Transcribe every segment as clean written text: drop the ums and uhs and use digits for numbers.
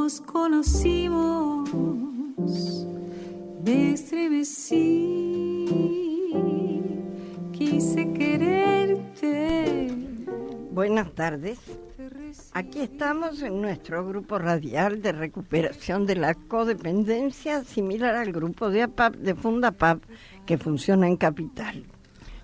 nos conocimos, me estremecí, quise quererte. Buenas tardes. Aquí estamos en nuestro grupo radial de recuperación de la codependencia, similar al grupo de APAP, de Fundapap, que funciona en Capital.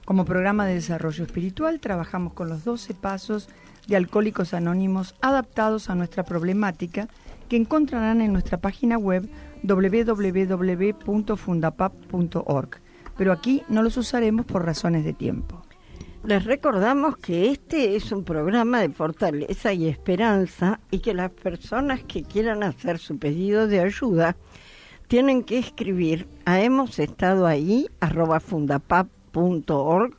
Como programa de desarrollo espiritual, trabajamos con los 12 pasos de Alcohólicos Anónimos adaptados a nuestra problemática, que encontrarán en nuestra página web www.fundapap.org. Pero aquí no los usaremos por razones de tiempo. Les recordamos que este es un programa de fortaleza y esperanza y que las personas que quieran hacer su pedido de ayuda tienen que escribir a hemosestadoahí@fundapap.org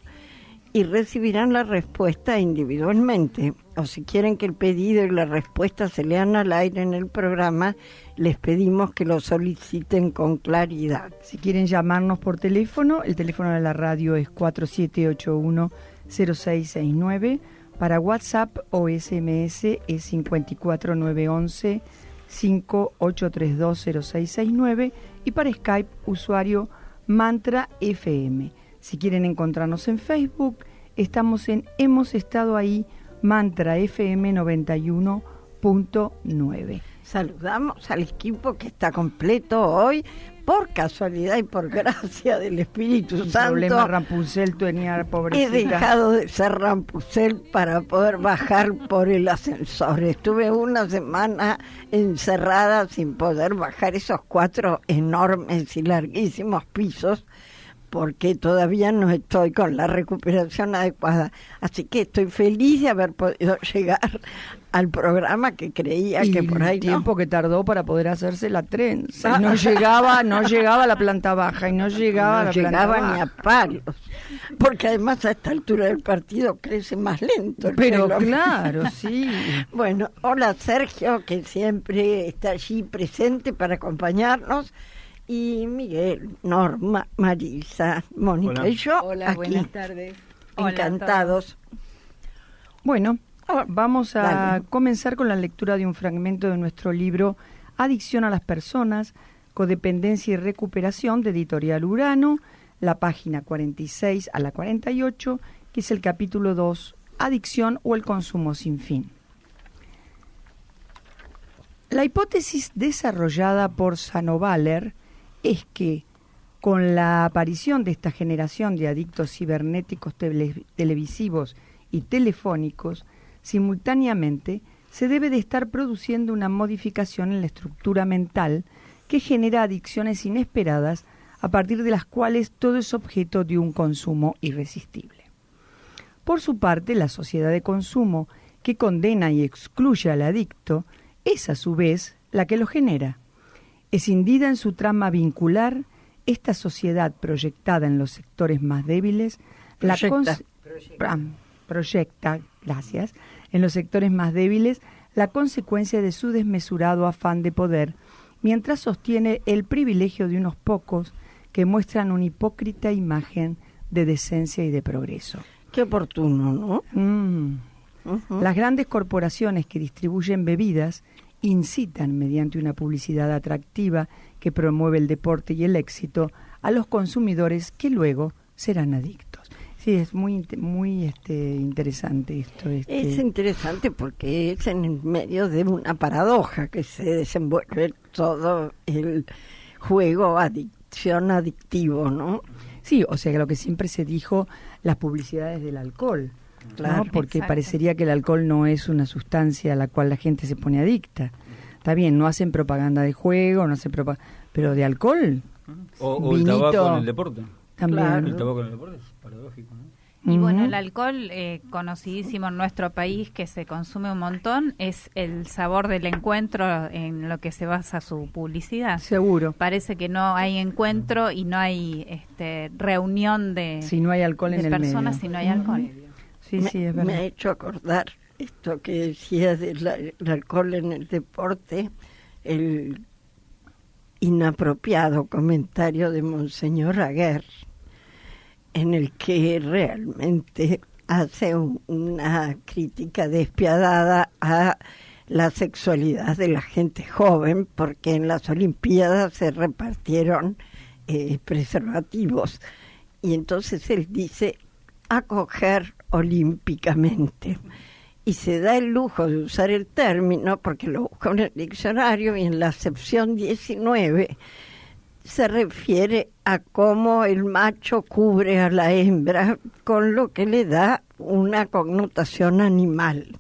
y recibirán la respuesta individualmente. O si quieren que el pedido y la respuesta se lean al aire en el programa, les pedimos que lo soliciten con claridad. Si quieren llamarnos por teléfono, el teléfono de la radio es 4781-0669. Para WhatsApp o SMS es 54911-5832-0669. Y para Skype, usuario Mantra FM. Si quieren encontrarnos en Facebook, estamos en Hemos Estado Ahí, Mantra FM 91.9. Saludamos al equipo que está completo hoy, por casualidad y por gracia del Espíritu Santo. Problema Rapunzel tenía, pobrecita. He dejado de ser Rapunzel para poder bajar por el ascensor. Estuve una semana encerrada sin poder bajar esos 4 enormes y larguísimos pisos, porque todavía no estoy con la recuperación adecuada. Así que estoy feliz de haber podido llegar al programa que creía que por ahí el tiempo que tardó para poder hacerse la trenza. No llegaba a la planta baja y no llegaba a la planta baja. No llegaba ni a palos. Porque además a esta altura del partido crece más lento. Pero claro, sí. Bueno, hola Sergio, que siempre está allí presente para acompañarnos. Y Miguel, Norma, Marisa, Mónica Hola. y yo. Hola, aquí, buenas tardes. encantados. Bueno, vamos a comenzar con la lectura de un fragmento de nuestro libro Adicción a las Personas, Codependencia y Recuperación, de Editorial Urano, la página 46 a la 48, que es el capítulo 2, Adicción o el consumo sin fin. La hipótesis desarrollada por Sanovaler es que, con la aparición de esta generación de adictos cibernéticos televisivos y telefónicos, simultáneamente se debe de estar produciendo una modificación en la estructura mental que genera adicciones inesperadas, a partir de las cuales todo es objeto de un consumo irresistible. Por su parte, la sociedad de consumo, que condena y excluye al adicto, es a su vez la que lo genera. Escindida en su trama vincular, esta sociedad proyectada en los sectores más débiles, proyecta, en los sectores más débiles, la consecuencia de su desmesurado afán de poder, mientras sostiene el privilegio de unos pocos que muestran una hipócrita imagen de decencia y de progreso. Qué oportuno, ¿no? Las grandes corporaciones que distribuyen bebidas incitan, mediante una publicidad atractiva que promueve el deporte y el éxito, a los consumidores que luego serán adictos. Sí, es muy interesante esto. Es interesante porque es en medio de una paradoja que se desenvuelve todo el juego adictivo, ¿no? Sí, o sea, lo que siempre se dijo, las publicidades del alcohol. Claro, ¿no? Porque exacto. parecería que el alcohol no es una sustancia a la cual la gente se pone adicta. Está bien, no hacen propaganda de juego, no hacen pero de alcohol. O el tabaco en el deporte. También. Claro. El tabaco en el deporte es paradójico, ¿no? Y bueno, el alcohol, conocidísimo en nuestro país, que se consume un montón, es el sabor del encuentro en lo que se basa su publicidad. Seguro. Parece que no hay encuentro y no hay reunión de, Si no hay alcohol en el personas medio. si no hay alcohol. Sí, sí, es verdad. Me ha hecho acordar esto que decía del alcohol en el deporte, el inapropiado comentario de Monseñor Aguer, en el que realmente hace una crítica despiadada a la sexualidad de la gente joven, porque en las Olimpiadas se repartieron preservativos. Y entonces él dice acoger olímpicamente. Y se da el lujo de usar el término, porque lo busca en el diccionario, y en la acepción 19 se refiere a cómo el macho cubre a la hembra, con lo que le da una connotación animal.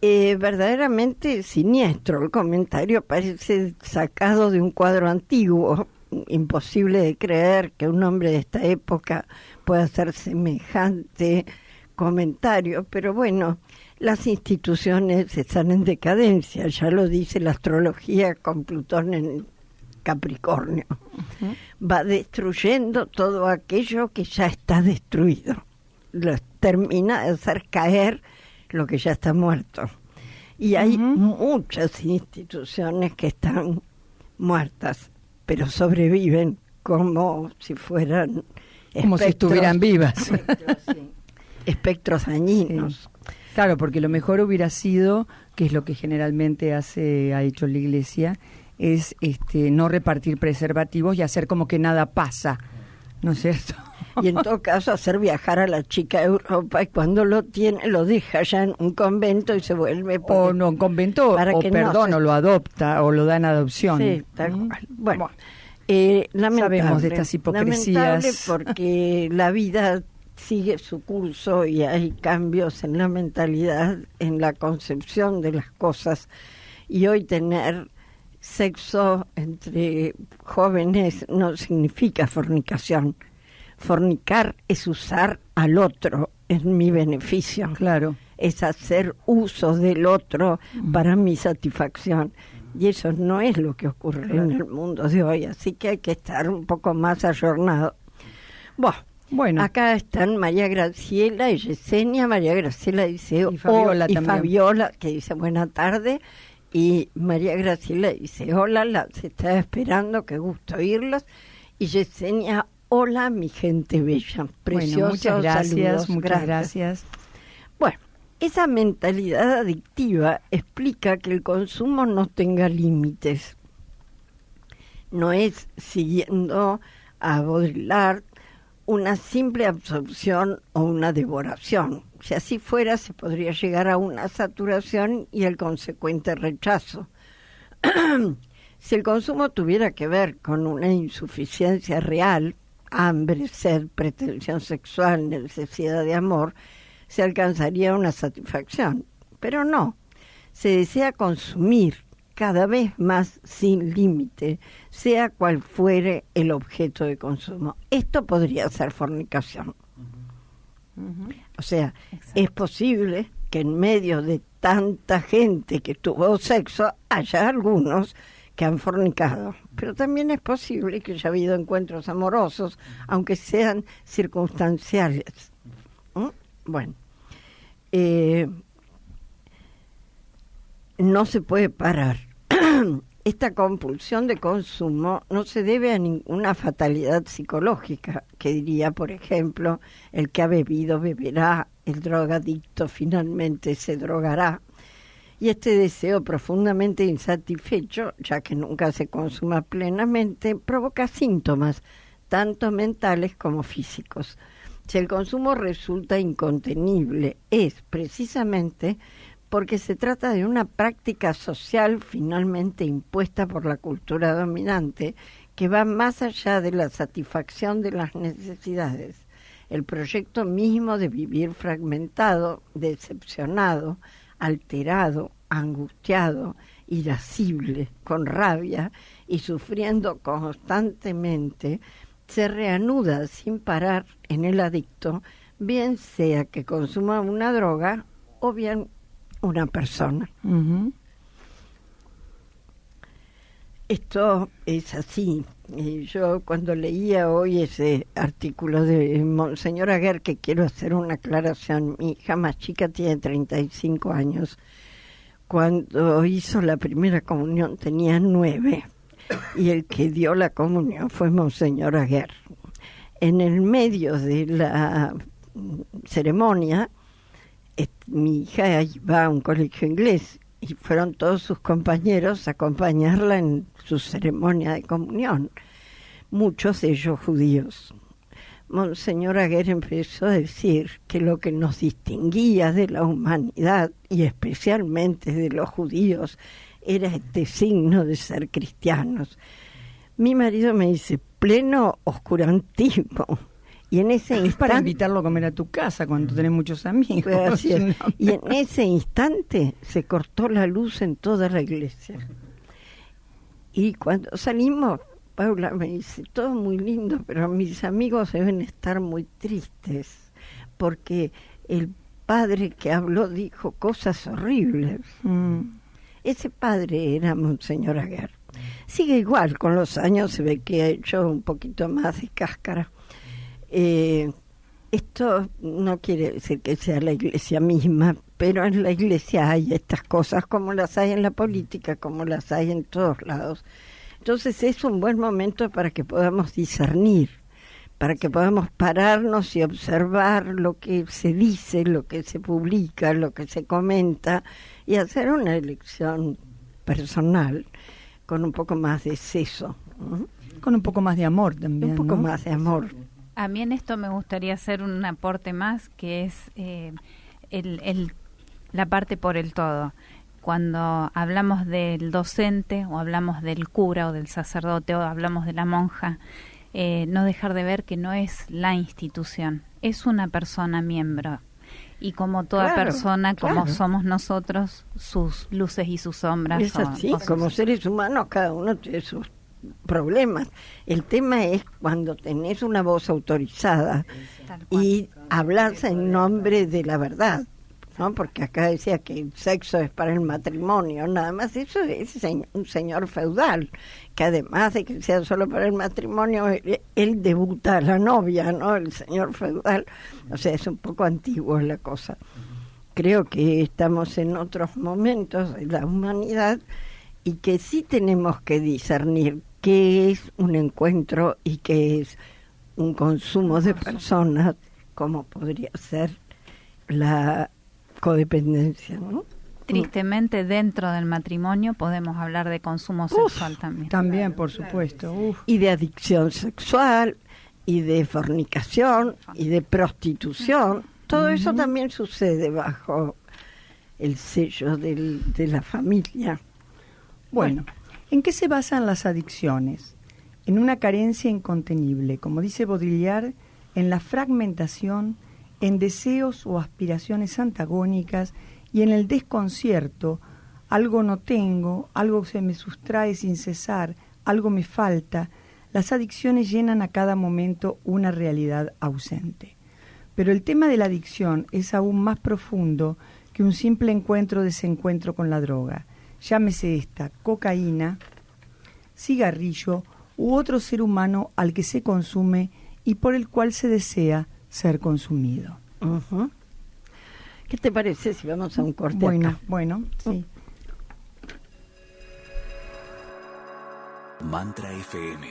Verdaderamente siniestro. El comentario parece sacado de un cuadro antiguo. Imposible de creer que un hombre de esta época pueda hacer semejante comentario, pero bueno, las instituciones están en decadencia, ya lo dice la astrología con Plutón en Capricornio. Va destruyendo todo aquello que ya está destruido, termina de hacer caer lo que ya está muerto. Y hay muchas instituciones que están muertas, pero sobreviven como si fueran como si estuvieran vivas. Espectros dañinos. Sí. Claro, porque lo mejor hubiera sido, que es lo que generalmente ha hecho la Iglesia, es no repartir preservativos y hacer como que nada pasa, ¿no es cierto? Y en todo caso hacer viajar a la chica a Europa, y cuando lo tiene lo deja ya en un convento y se vuelve o no un convento o no o lo adopta o lo da en adopción. Sí, tal cual. Bueno, lamentable, sabemos de estas hipocresías. Lamentable porque la vida sigue su curso y hay cambios en la mentalidad, en la concepción de las cosas, y hoy tener sexo entre jóvenes no significa fornicación. Fornicar es usar al otro en mi beneficio. Claro. Es hacer uso del otro para mi satisfacción. Y eso no es lo que ocurre en el mundo de hoy. Así que hay que estar un poco más ayornado. Bueno, acá están María Graciela y Yesenia. María Graciela dice y Fabiola, y Fabiola, que dice buena tarde. Y María Graciela dice hola, las estaba esperando, qué gusto oírlos. Y Yesenia, hola mi gente bella, preciosa. Bueno, muchas gracias, muchas gracias. Bueno, esa mentalidad adictiva explica que el consumo no tenga límites. No es, siguiendo a Baudrillard, una simple absorción o una devoración. Si así fuera, se podría llegar a una saturación y el consecuente rechazo. Si el consumo tuviera que ver con una insuficiencia real, hambre, sed, pretensión sexual, necesidad de amor, se alcanzaría una satisfacción. Pero no, se desea consumir cada vez más sin límite, sea cual fuere el objeto de consumo. Esto podría ser fornicación. O sea, exacto, es posible que en medio de tanta gente que tuvo sexo haya algunos que han fornicado, pero también es posible que haya habido encuentros amorosos, aunque sean circunstanciales. Bueno, no se puede parar. Esta compulsión de consumo no se debe a ninguna fatalidad psicológica, que diría, por ejemplo, el que ha bebido beberá, el drogadicto finalmente se drogará. Y este deseo profundamente insatisfecho, ya que nunca se consuma plenamente, provoca síntomas, tanto mentales como físicos. Si el consumo resulta incontenible, es precisamente porque se trata de una práctica social finalmente impuesta por la cultura dominante que va más allá de la satisfacción de las necesidades. El proyecto mismo de vivir fragmentado, decepcionado, alterado, angustiado, irascible, con rabia y sufriendo constantemente, se reanuda sin parar en el adicto, bien sea que consuma una droga o bien una persona. Esto es así. Yo cuando leía hoy ese artículo de Monseñor Aguer, que quiero hacer una aclaración, mi hija más chica tiene 35 años. Cuando hizo la primera comunión tenía 9 y el que dio la comunión fue Monseñor Aguer. En el medio de la ceremonia, mi hija va a un colegio inglés y fueron todos sus compañeros a acompañarla en su ceremonia de comunión, muchos de ellos judíos. Monseñor Aguer empezó a decir que lo que nos distinguía de la humanidad, y especialmente de los judíos, era este signo de ser cristianos. Mi marido me dice, pleno oscurantismo. Y en ese instante, para invitarlo a comer a tu casa cuando tenés muchos amigos. Así es. Y en ese instante se cortó la luz en toda la iglesia. Y cuando salimos, Paula me dice, todo muy lindo, pero mis amigos deben estar muy tristes, porque el padre que habló dijo cosas horribles. Ese padre era Monseñor Aguer. Sigue igual, con los años se ve que ha hecho un poquito más de cáscara. Esto no quiere decir que sea la iglesia misma, pero en la iglesia hay estas cosas como las hay en la política, como las hay en todos lados. Entonces es un buen momento para que podamos discernir, para que podamos pararnos y observar lo que se dice, lo que se publica, lo que se comenta, y hacer una elección personal con un poco más de seso. Con un poco más de amor también. Un poco más de amor. A mí en esto me gustaría hacer un aporte más, que es la parte por el todo. Cuando hablamos del docente, o hablamos del cura, o del sacerdote, o hablamos de la monja, no dejar de ver que no es la institución, es una persona miembro. Y como toda persona, como somos nosotros, sus luces y sus sombras. Es así, como seres humanos, cada uno tiene sus problemas. El tema es cuando tenés una voz autorizada y hablas en nombre de la verdad, ¿no? Porque acá decía que el sexo es para el matrimonio, nada más. Eso es un señor feudal, que además de que sea solo para el matrimonio, él debuta a la novia, ¿no? El señor feudal. O sea, es un poco antiguo la cosa. Creo que estamos en otros momentos de la humanidad y que sí tenemos que discernir qué es un encuentro y qué es un consumo de personas, como podría ser la codependencia, ¿no? Tristemente, dentro del matrimonio podemos hablar de consumo sexual también. También, por supuesto. Y de adicción sexual, y de fornicación, y de prostitución. Todo eso también sucede bajo el sello de la familia. Bueno, ¿en qué se basan las adicciones? En una carencia incontenible, como dice Baudrillard, en la fragmentación, en deseos o aspiraciones antagónicas y en el desconcierto. Algo no tengo, algo se me sustrae sin cesar, algo me falta. Las adicciones llenan a cada momento una realidad ausente. Pero el tema de la adicción es aún más profundo que un simple encuentro-desencuentro con la droga. Llámese esta cocaína, cigarrillo u otro ser humano al que se consume y por el cual se desea ser consumido. ¿Qué te parece si vamos a un corte? Bueno, sí. Mantra FM.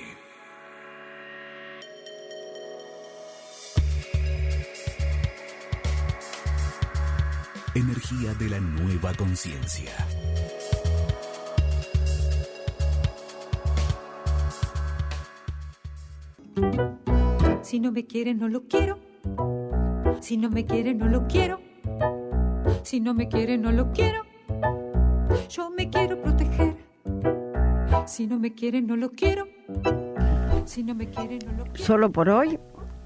Energía de la nueva conciencia. Si no me quiere, no lo quiero. Si no me quiere, no lo quiero. Si no me quiere, no lo quiero. Yo me quiero proteger. Si no me quiere, no lo quiero. Si no me quiere, no lo quiero. Solo por hoy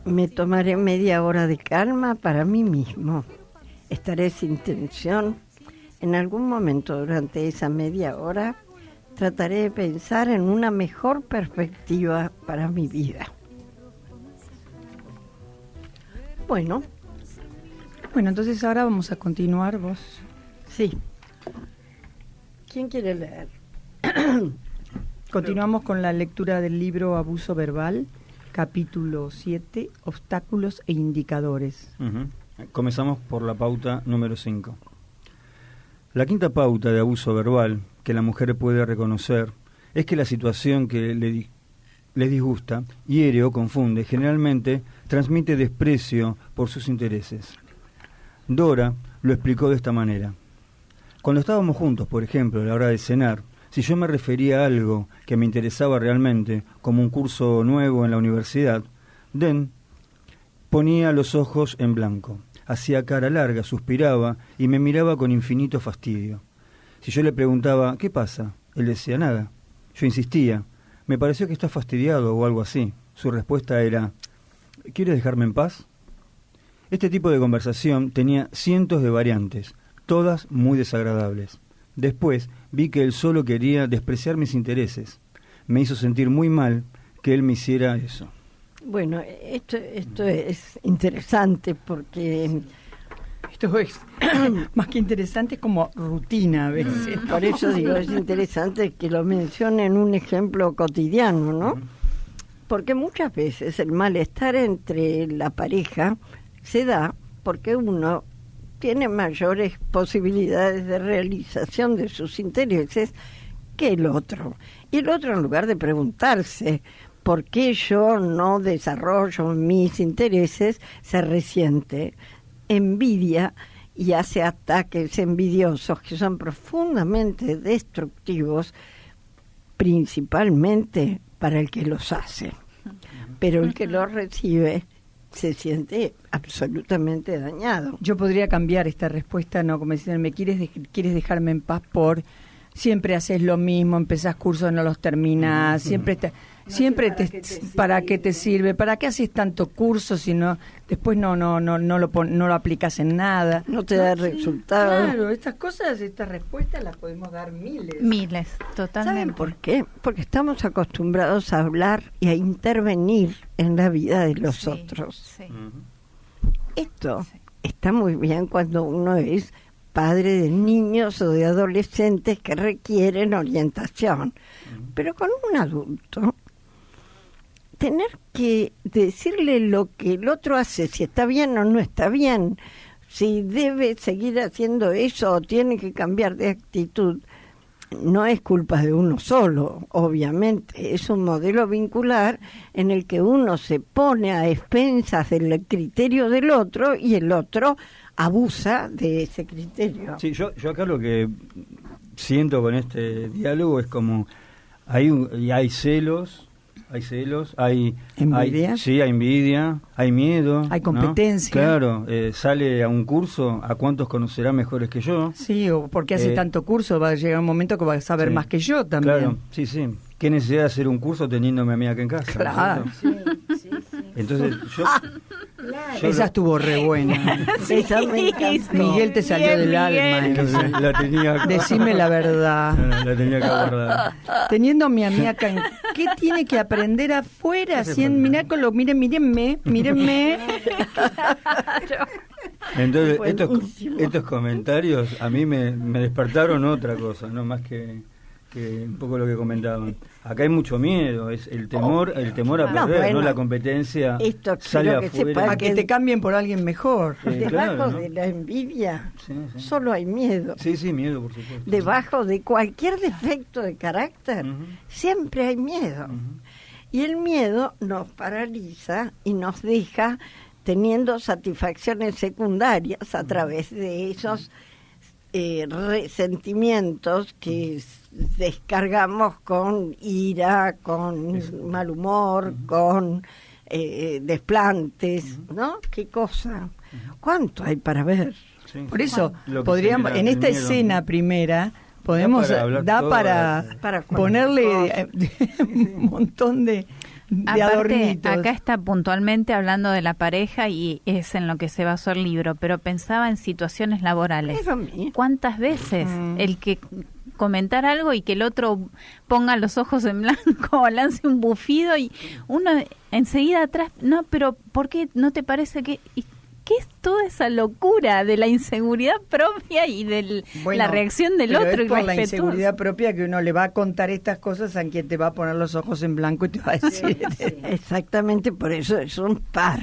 me tomaré media hora de calma para mí mismo. Estaré sin tensión. En algún momento durante esa media hora trataré de pensar en una mejor perspectiva para mi vida. Bueno, entonces ahora vamos a continuar vos. Sí. ¿Quién quiere leer? Continuamos con la lectura del libro Abuso Verbal, capítulo 7, Obstáculos e Indicadores. Comenzamos por la pauta número 5. La quinta pauta de abuso verbal que la mujer puede reconocer es que la situación que le disgusta, hiere o confunde, generalmente transmite desprecio por sus intereses. Dora lo explicó de esta manera. Cuando estábamos juntos, por ejemplo, a la hora de cenar, si yo me refería a algo que me interesaba realmente, como un curso nuevo en la universidad, Den ponía los ojos en blanco, hacía cara larga, suspiraba y me miraba con infinito fastidio. Si yo le preguntaba, ¿qué pasa?, él decía nada. Yo insistía, me pareció que está fastidiado o algo así. Su respuesta era, ¿quieres dejarme en paz? Este tipo de conversación tenía cientos de variantes, todas muy desagradables. Después vi que él solo quería despreciar mis intereses. Me hizo sentir muy mal que él me hiciera eso. Bueno, esto es interesante porque Esto es más que interesante, es como rutina a veces. por eso digo, es interesante que lo mencione en un ejemplo cotidiano, ¿no? Porque muchas veces el malestar entre la pareja se da porque uno tiene mayores posibilidades de realización de sus intereses que el otro. Y el otro, en lugar de preguntarse por qué yo no desarrollo mis intereses, se resiente, envidia y hace ataques envidiosos que son profundamente destructivos, principalmente para el que los hace. Pero el que los recibe se siente absolutamente dañado. Yo podría cambiar esta respuesta, no como dicen, quieres dejarme en paz por siempre haces lo mismo, empezás cursos, no los terminás, ¿para qué te sirve? ¿Para qué haces tanto curso si no después no lo aplicas en nada? No te da resultado. Claro, estas respuestas las podemos dar miles. Miles, totalmente. ¿Saben por qué? Porque estamos acostumbrados a hablar y a intervenir en la vida de los otros. Sí. Esto está muy bien cuando uno es padre de niños o de adolescentes que requieren orientación. Pero con un adulto, tener que decirle lo que el otro hace, si está bien o no está bien, si debe seguir haciendo eso o tiene que cambiar de actitud, no es culpa de uno solo, obviamente. Es un modelo vincular en el que uno se pone a expensas del criterio del otro y el otro abusa de ese criterio. Sí, yo acá lo que siento con este diálogo es como hay celos, hay envidia, hay envidia, hay miedo, hay competencia, ¿no? Claro, sale a un curso, ¿a cuántos conocerá mejores que yo? Sí, o porque hace tanto curso, va a llegar un momento que va a saber más que yo también. Claro, sí. ¿Qué necesidad de hacer un curso teniéndome a mí acá en casa? Claro. Sí. Entonces Esa estuvo re buena. Esa me encantó. Miguel te salió del alma. Entonces, la tenía Decime la verdad. La tenía que abordar. Teniendo a mi amiga acá, ¿qué tiene que aprender afuera? Mírenme. Entonces, estos comentarios a mí me despertaron otra cosa, no más que un poco lo que comentaban. Acá hay mucho miedo, es el temor a perder, no la competencia. Esto sale quiero que afuera. sepa A que te cambien por alguien mejor. Debajo claro, ¿no? de la envidia Sí. solo hay miedo. Sí, miedo, por supuesto. Debajo de cualquier defecto de carácter siempre hay miedo. Y el miedo nos paraliza y nos deja teniendo satisfacciones secundarias a través de esos resentimientos que descargamos con ira, con mal humor, con desplantes, ¿no? ¿Qué cosa? ¿Cuánto hay para ver? Sí. Por eso, Lo que podríamos, genera en esta el miedo. escena primera, podemos para ponerle un montón de Aparte, adornitos. acá está puntualmente hablando de la pareja y es en lo que se basó el libro, pero pensaba en situaciones laborales. Eso a mí. ¿Cuántas veces el que comentar algo y que el otro ponga los ojos en blanco o lance un bufido y uno enseguida atrás, no, pero ¿por qué no te parece que...? ¿Qué es toda esa locura de la inseguridad propia y de la reacción del pero otro? Es por la irrespetuosa? inseguridad propia que uno le va a contar estas cosas a quien te va a poner los ojos en blanco y te va a decir... Exactamente, por eso es un par,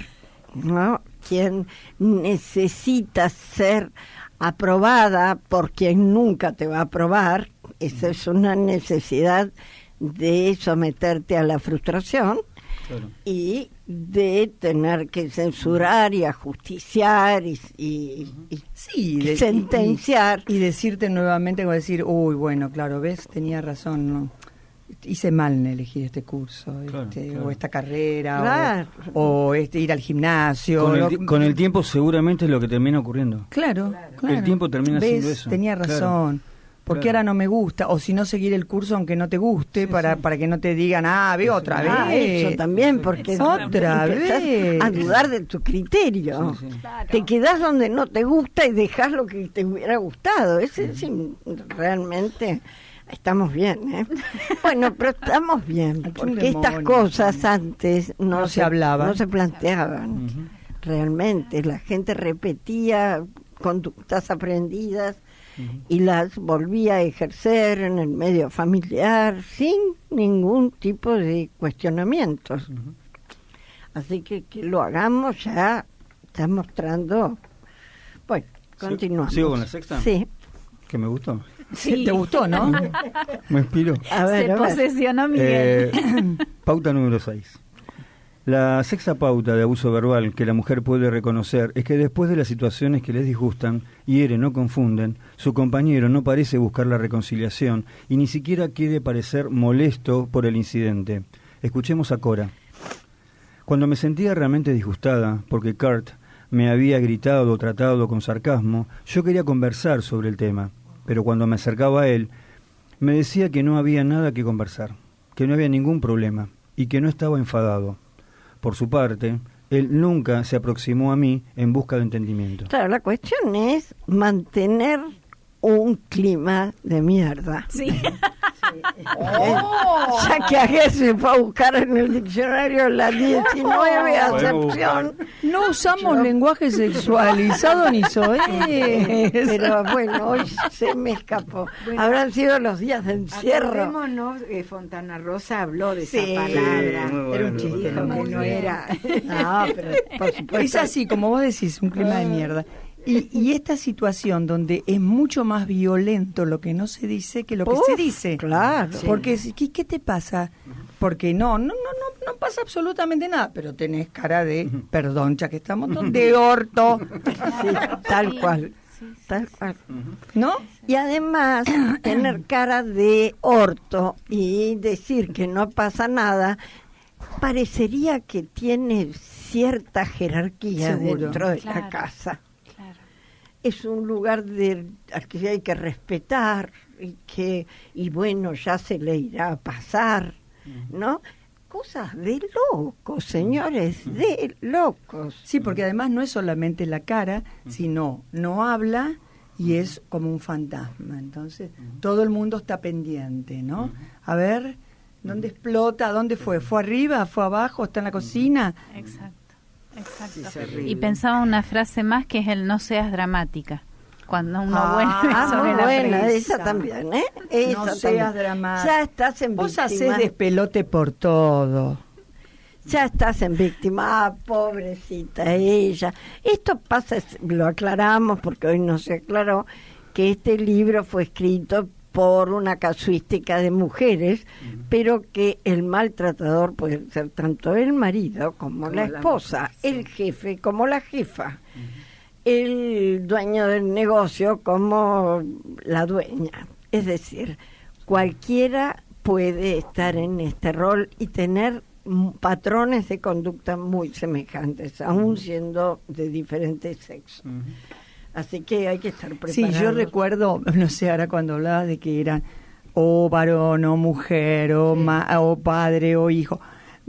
¿no? Quien necesita ser aprobada por quien nunca te va a aprobar, esa es una necesidad de someterte a la frustración. Claro. Y de tener que censurar y ajusticiar y Sí, sentenciar. Y decirte nuevamente, como decir, uy, bueno, claro, ves, tenía razón, ¿no? Hice mal en elegir este curso, Claro. o esta carrera, Claro. o ir al gimnasio. Con el tiempo seguramente es lo que termina ocurriendo. Claro. El tiempo termina ¿Ves? siendo eso. Tenía razón. Porque Claro. ahora no me gusta, o si no seguir el curso aunque no te guste, para que no te digan, ve otra vez. Eso también, porque Otra empezás vez. a dudar de tu criterio. Sí, sí. Te quedás donde no te gusta y dejás lo que te hubiera gustado. Realmente estamos bien, ¿eh? Bueno, pero estamos bien, Hay un porque estas demonio. cosas antes No se hablaban. no se planteaban. Ujú. Realmente, la gente repetía conductas aprendidas y las volvía a ejercer en el medio familiar sin ningún tipo de cuestionamientos. Así que lo hagamos ya está mostrando. Bueno, continuamos. ¿Sigo con la sexta? Sí. Que me gustó. Sí, ¿te gustó, no? Me inspiró. A ver, Se a ver. posesionó Miguel. Pauta número 6. La sexta pauta de abuso verbal que la mujer puede reconocer es que después de las situaciones que les disgustan, hieren o confunden, su compañero no parece buscar la reconciliación y ni siquiera quiere parecer molesto por el incidente. Escuchemos a Cora. Cuando me sentía realmente disgustada porque Kurt me había gritado o tratado con sarcasmo, yo quería conversar sobre el tema, pero cuando me acercaba a él, me decía que no había nada que conversar, que no había ningún problema y que no estaba enfadado. Por su parte, él nunca se aproximó a mí en busca de entendimiento. Claro, la cuestión es mantener un clima de mierda. Sí. Ya que ayer se fue a buscar en el diccionario la 19 acepción. No usamos lenguaje sexualizado ni soez. Pero bueno, hoy se me escapó. Habrán sido los días de encierro. Acordémonos, Fontana Rosa habló de Sí, esa palabra. muy bueno, Era un chiste, Fontana que Rosa. no era. No, pero por supuesto. Es así, como vos decís, un clima de mierda. Y esta situación donde es mucho más violento lo que no se dice que lo que se dice. Claro. Porque, ¿qué te pasa? Porque no pasa absolutamente nada, pero tenés cara de, perdón, ya que estamos de orto, Sí, tal cual. Tal cual. ¿no? Y además, tener cara de orto y decir que no pasa nada, parecería que tiene cierta jerarquía Seguro. dentro de la Claro. casa. Claro. Es un lugar al que hay que respetar y bueno, ya se le irá a pasar, ¿no? Cosas de locos, señores, de locos. Sí, porque además no es solamente la cara, sino no habla y es como un fantasma. Entonces, todo el mundo está pendiente, ¿no? A ver, ¿dónde explota? ¿Dónde fue? ¿Fue arriba? ¿Fue abajo? ¿Está en la cocina? Exacto. Sí, Exacto. es horrible. Y pensaba una frase más que es el no seas dramática. Cuando uno Ah, vuelve Ah, sobre muy la buena, premisa. esa también, ¿eh? Esa No seas también. dramática. Ya estás en Vos víctima. hacés despelote por todo. Ya estás en víctima. Ah, pobrecita ella. Esto pasa, lo aclaramos porque hoy no se aclaró, que este libro fue escrito por una casuística de mujeres, pero que el maltratador puede ser tanto el marido como la esposa, el jefe como la jefa, el dueño del negocio como la dueña. Es decir, cualquiera puede estar en este rol y tener patrones de conducta muy semejantes, aún siendo de diferentes sexos. Así que hay que estar preparados. Sí, yo recuerdo, no sé, ahora cuando hablabas de que eran o varón o mujer o, o padre o hijo.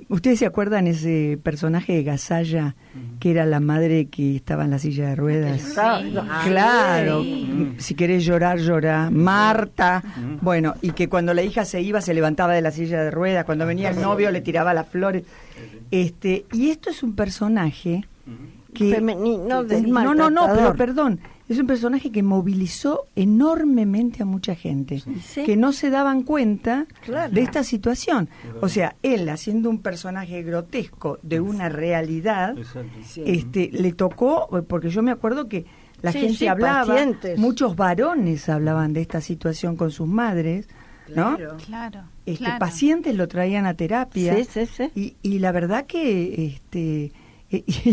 ¿Ustedes se acuerdan ese personaje de Gasalla, que era la madre que estaba en la silla de ruedas? Sí. Claro, Sí. si querés llorar, llorá. Marta, bueno, y que cuando la hija se iba se levantaba de la silla de ruedas, cuando venía el novio le tiraba las flores. Y esto es un personaje que... femenino del No, pero maltratador. perdón, es un personaje que movilizó enormemente a mucha gente, Sí. que no se daban cuenta Claro. de esta situación. O sea, él haciendo un personaje grotesco de una realidad, Exacto. le tocó, porque yo me acuerdo que la Sí, gente sí, hablaba, pacientes. muchos varones hablaban de esta situación con sus madres, ¿no? Claro, Claro. Pacientes lo traían a terapia. Sí, sí, sí. Y la verdad que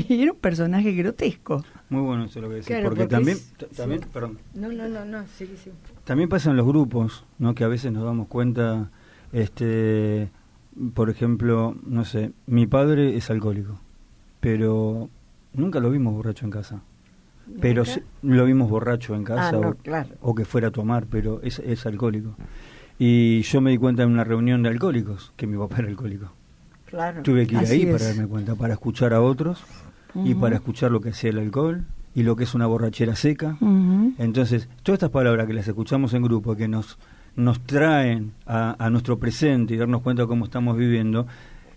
era un personaje grotesco. Muy bueno eso lo que decís, Claro, porque porque también, es- también, sí. perdón, No, sí. también pasa en los grupos, ¿no? Que a veces nos damos cuenta, por ejemplo, no sé, mi padre es alcohólico, pero nunca lo vimos borracho en casa. Pero ¿Nunca? sí, lo vimos borracho en casa no, claro. o que fuera a tomar, pero es alcohólico. Y yo me di cuenta en una reunión de alcohólicos que mi papá era alcohólico. Claro. Tuve que ir Así ahí es. para darme cuenta, para escuchar a otros y para escuchar lo que hacía el alcohol y lo que es una borrachera seca. Ujú. Entonces, todas estas palabras que las escuchamos en grupo, que nos traen a nuestro presente y darnos cuenta de cómo estamos viviendo,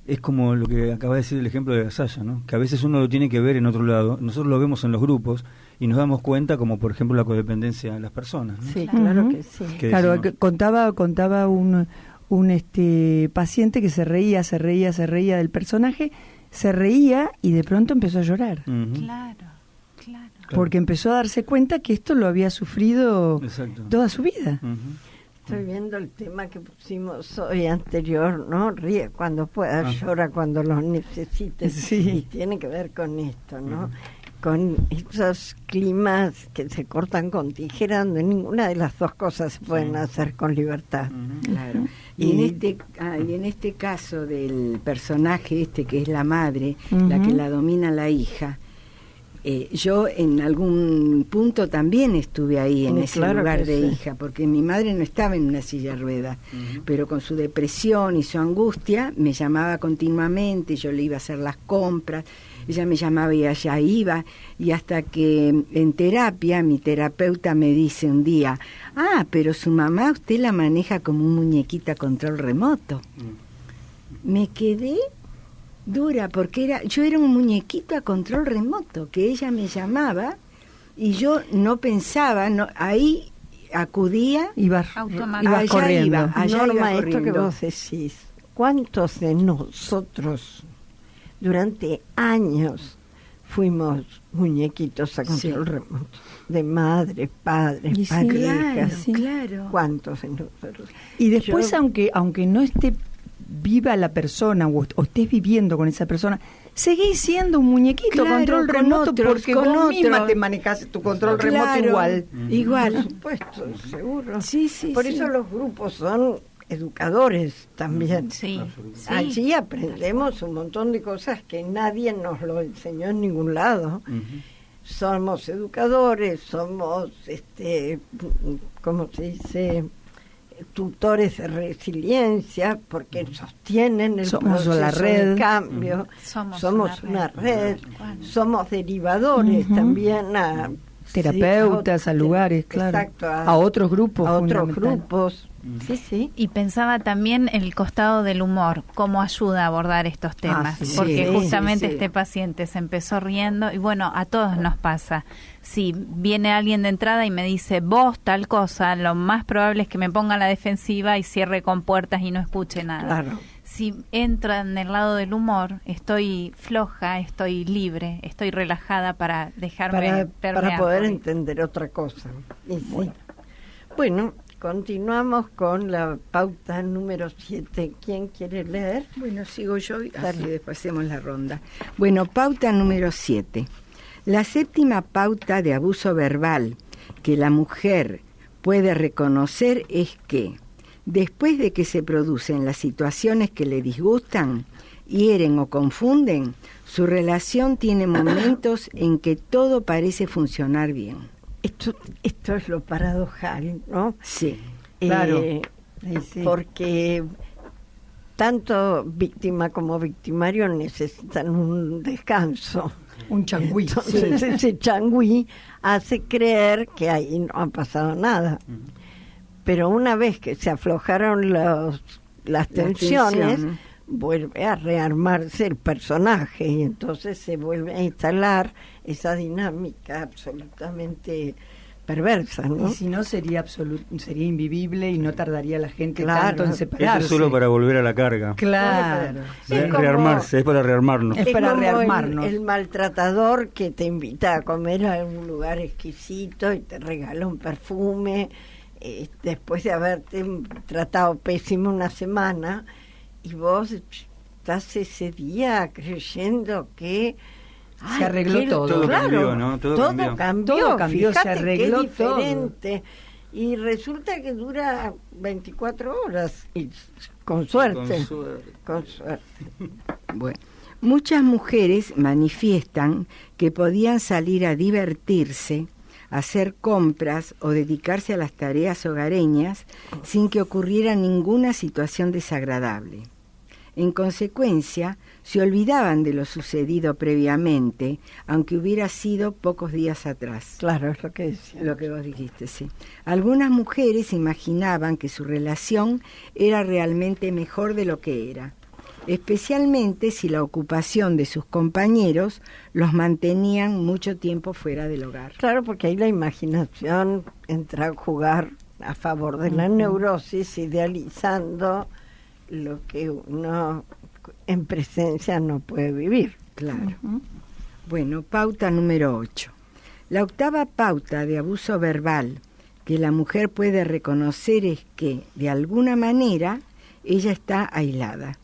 es como lo que acaba de decir el ejemplo de Gasalla, ¿no? Que a veces uno lo tiene que ver en otro lado, nosotros lo vemos en los grupos y nos damos cuenta, como por ejemplo la codependencia de las personas, ¿no? Sí, Claro. claro Ujú. que sí. Que Claro, decimos, que contaba un paciente que se reía del personaje, se reía y de pronto empezó a llorar. ujú, Claro. claro. Porque empezó a darse cuenta que esto lo había sufrido Exacto. toda su vida. Ujú. Estoy viendo el tema que pusimos hoy anterior, ¿no? Ríe cuando pueda, Ajá. llora cuando lo necesites. Sí. Y tiene que ver con esto, ¿no? Ujú. Con esos climas que se cortan con tijera, donde ninguna de las dos cosas se pueden Sí. hacer con libertad. Ujú. Claro. Y- Y en este caso del personaje que es la madre, la Ujú. que la domina la hija, yo en algún punto también estuve ahí en ese Claro lugar que de sí. hija, porque mi madre no estaba en una silla de ruedas, Ujú. pero con su depresión y su angustia me llamaba continuamente, yo le iba a hacer las compras, ella me llamaba y allá iba, y hasta que en terapia mi terapeuta me dice un día, pero su mamá usted la maneja como un muñequito a control remoto. Me quedé dura porque yo era un muñequito a control remoto, que ella me llamaba y yo no pensaba, ahí acudía. Ibas Automático. ibas corriendo. iba. Allá Norma, iba esto que corriendo. vos decís, ¿cuántos de nosotros durante años fuimos muñequitos a control Sí. remoto? De madres, padres, Y sí, parejas. sí. Claro. ¿Cuántos de nosotros? Y después, Yo- aunque no esté viva la persona o estés viviendo con esa persona, seguís siendo un muñequito Claro, control con remoto otros, porque con vos misma otros. te manejás tu control remoto Claro, igual. Por Igual. supuesto, seguro. Sí, sí, Por sí. eso los grupos son educadores también. Sí, Absolutamente. sí. Allí aprendemos un montón de cosas que nadie nos lo enseñó en ningún lado. Ujú. Somos educadores, somos, ¿cómo se dice? Tutores de resiliencia, porque sostienen el Somos proceso la red. de cambio. Somos una una red. Bueno. Somos derivadores Ujú. también a Terapeutas, a lugares, claro. Exacto, a otros grupos. a otros fundamental. grupos. Sí, sí. Y pensaba también el costado del humor, cómo ayuda a abordar estos temas, sí. porque Sí, justamente sí, sí. este paciente se empezó riendo y bueno, a todos nos pasa. Si viene alguien de entrada y me dice, vos tal cosa, lo más probable es que me ponga a la defensiva y cierre con puertas y no escuche nada. Claro. Si entra en el lado del humor, estoy floja, estoy libre, estoy relajada para dejarme Para permear poder por ahí. entender otra cosa. Y sí. Bueno, continuamos con la pauta número 7. ¿Quién quiere leer? Bueno, sigo yo y así Dale. después hacemos la ronda. Bueno, pauta número 7. La séptima pauta de abuso verbal que la mujer puede reconocer es que, después de que se producen las situaciones que le disgustan, hieren o confunden, su relación tiene momentos en que todo parece funcionar bien. Esto es lo paradojal, ¿no? Sí. Claro. Eh, Sí, sí. Porque tanto víctima como victimario necesitan un descanso. Un changüí. Entonces ese changüí hace creer que ahí no ha pasado nada. Pero una vez que se aflojaron las tensiones, tensión. vuelve a rearmarse el personaje y entonces se vuelve a instalar esa dinámica absolutamente perversa, ¿no? Y si no, sería sería invivible y no tardaría la gente Claro. tanto en Eso separarse. es solo para volver a la carga. Claro. Es como- Rearmarse, es para rearmarnos. Es para como rearmarnos. el maltratador que te invita a comer a un lugar exquisito y te regala un perfume. después de haberte tratado pésimo una semana, y vos estás ese día creyendo que se arregló todo. Todo claro, cambió, ¿no? Todo cambió. Todo cambió, Fíjate se arregló qué diferente. Y resulta que dura 24 horas, y con suerte. Con suerte. Bueno, muchas mujeres manifiestan que podían salir a divertirse, hacer compras o dedicarse a las tareas hogareñas sin que ocurriera ninguna situación desagradable. En consecuencia, se olvidaban de lo sucedido previamente, aunque hubiera sido pocos días atrás. Claro, es lo que decía. Lo que vos dijiste, sí. Algunas mujeres imaginaban que su relación era realmente mejor de lo que era, especialmente si la ocupación de sus compañeros los mantenían mucho tiempo fuera del hogar. Claro, porque ahí la imaginación entra a jugar a favor de la neurosis, idealizando lo que uno en presencia no puede vivir. Claro. Bueno, pauta número 8. La octava pauta de abuso verbal que la mujer puede reconocer es que, de alguna manera, ella está aislada.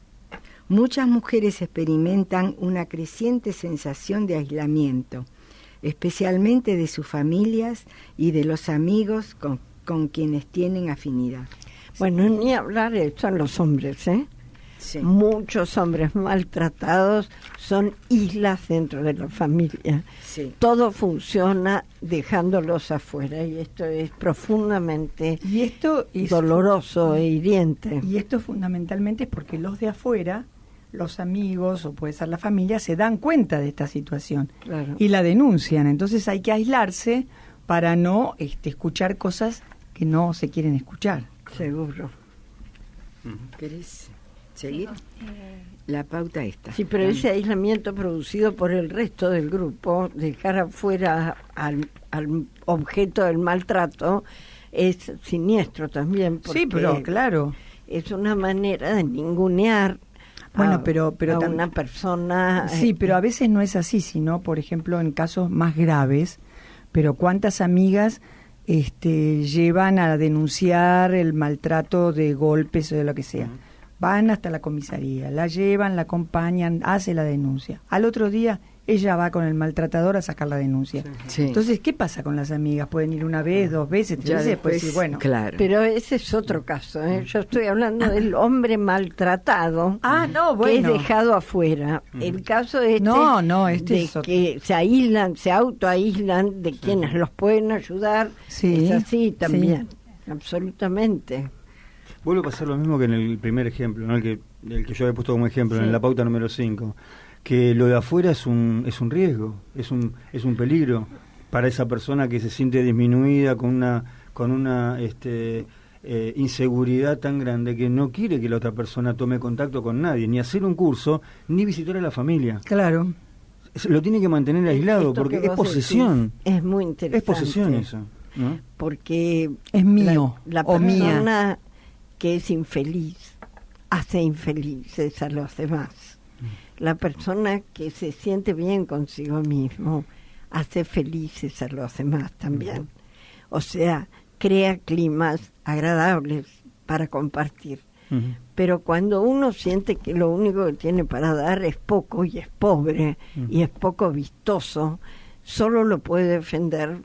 Muchas mujeres experimentan una creciente sensación de aislamiento, especialmente de sus familias y de los amigos con quienes tienen afinidad. Bueno, ni hablar de esto en los hombres, ¿eh? Sí. Muchos hombres maltratados son islas dentro de la familia. Sí. Todo funciona dejándolos afuera, y esto es profundamente Y esto es doloroso e hiriente. Y esto fundamentalmente es porque los de afuera, los amigos o puede ser la familia, se dan cuenta de esta situación Claro. y la denuncian. Entonces hay que aislarse para no escuchar cosas que no se quieren escuchar. Seguro. ¿Querés seguir? La pauta esta. Sí, pero ese aislamiento producido por el resto del grupo, dejar afuera al objeto del maltrato, es siniestro también. Sí, pero claro. Es una manera de ningunear Bueno, pero a una persona. Sí, pero a veces no es así, sino, por ejemplo, en casos más graves, pero cuántas amigas llevan a denunciar el maltrato de golpes o de lo que sea. Van hasta la comisaría, la llevan, la acompañan, hace la denuncia. Al otro día ella va con el maltratador a sacar la denuncia. Sí. Entonces, ¿qué pasa con las amigas? Pueden ir una vez, 2 veces, 3 veces, después decir, bueno. Claro. Pero ese es otro caso, ¿eh? Yo estoy hablando del hombre maltratado No, que es bueno. dejado afuera. El caso este, este de es otro. que se aíslan, se autoaíslan de quienes los pueden ayudar, Sí, es así también, absolutamente. Vuelvo a pasar lo mismo que en el primer ejemplo, ¿no? el que yo había puesto como ejemplo, Sí. en la pauta número 5, que lo de afuera es un riesgo, es un peligro para esa persona que se siente disminuida con una inseguridad tan grande que no quiere que la otra persona tome contacto con nadie, ni hacer un curso, ni visitar a la familia. Claro. Lo tiene que mantener aislado Esto porque que es vos posesión. decís es muy interesante. Es posesión eso, ¿no? Porque Es mío la o mía. persona que es infeliz hace infelices a los demás. La persona que se siente bien consigo mismo hace felices a los demás también. O sea, crea climas agradables para compartir. Ujú. Pero cuando uno siente que lo único que tiene para dar es poco y es pobre y es poco vistoso, solo lo puede defender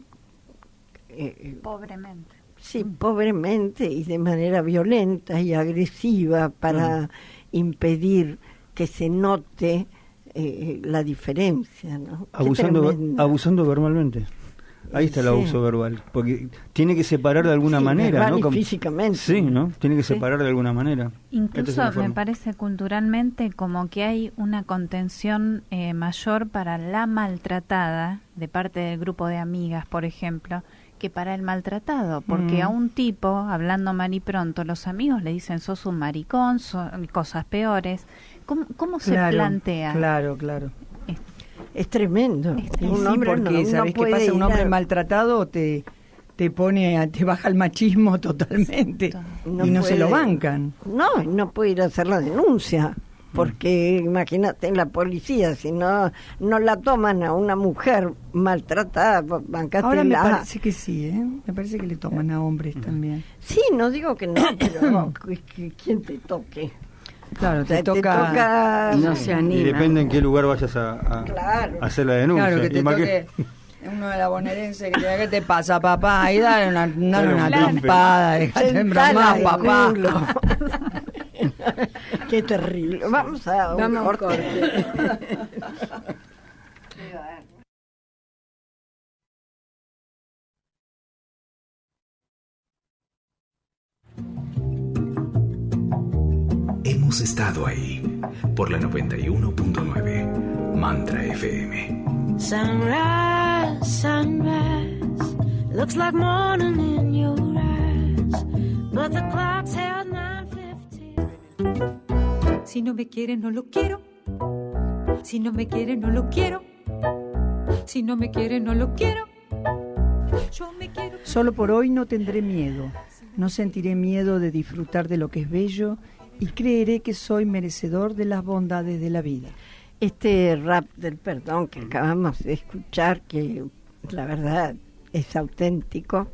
Pobremente. sí, pobremente y de manera violenta y agresiva para impedir que se note la diferencia, ¿no? Qué tremendo. Abusando verbalmente. Ahí está el Sí. abuso verbal, porque tiene que separar de alguna Sí, manera, verbal ¿no? y físicamente. Sí, ¿no? Tiene que Sí. separar de alguna manera. Esta es Incluso una me forma. parece culturalmente como que hay una contención mayor para la maltratada de parte del grupo de amigas, por ejemplo, que para el maltratado, porque a un tipo, hablando mal y pronto, los amigos le dicen sos un maricón, son cosas peores. ¿Cómo se plantea? Claro. Es tremendo. Sí, Un hombre porque no ¿sabés qué puede pasa? Un ir hombre a- maltratado te baja el machismo totalmente No y no se lo puede. bancan. No puede ir a hacer la denuncia. porque imagínate en la policía, si no la toman a una mujer maltratada, bancátela. Ahora me parece que sí, me parece que le toman a hombres también. Sí, no digo que no, pero ¿quién te toque? Claro, O sea, te toca no se anima. Y depende en qué lugar vayas a hacer la denuncia. Claro, que te toque uno de la bonaerense que te diga, ¿qué te pasa, papá? Ahí dale una trompada, déjate embromar, papá. Qué terrible. Vamos a un corte. Hemos estado ahí por la 91.9 Mantra FM. Sunrise, sunrise, looks like morning in your eyes, but the clock's held 9:15. Si no me quiere, no lo quiero. Si no me quiere, no lo quiero. Si no me quiere, no lo quiero. Yo me quiero. Solo por hoy no tendré miedo. No sentiré miedo de disfrutar de lo que es bello y creeré que soy merecedor de las bondades de la vida. Este rap del perdón que acabamos de escuchar, que la verdad es auténtico,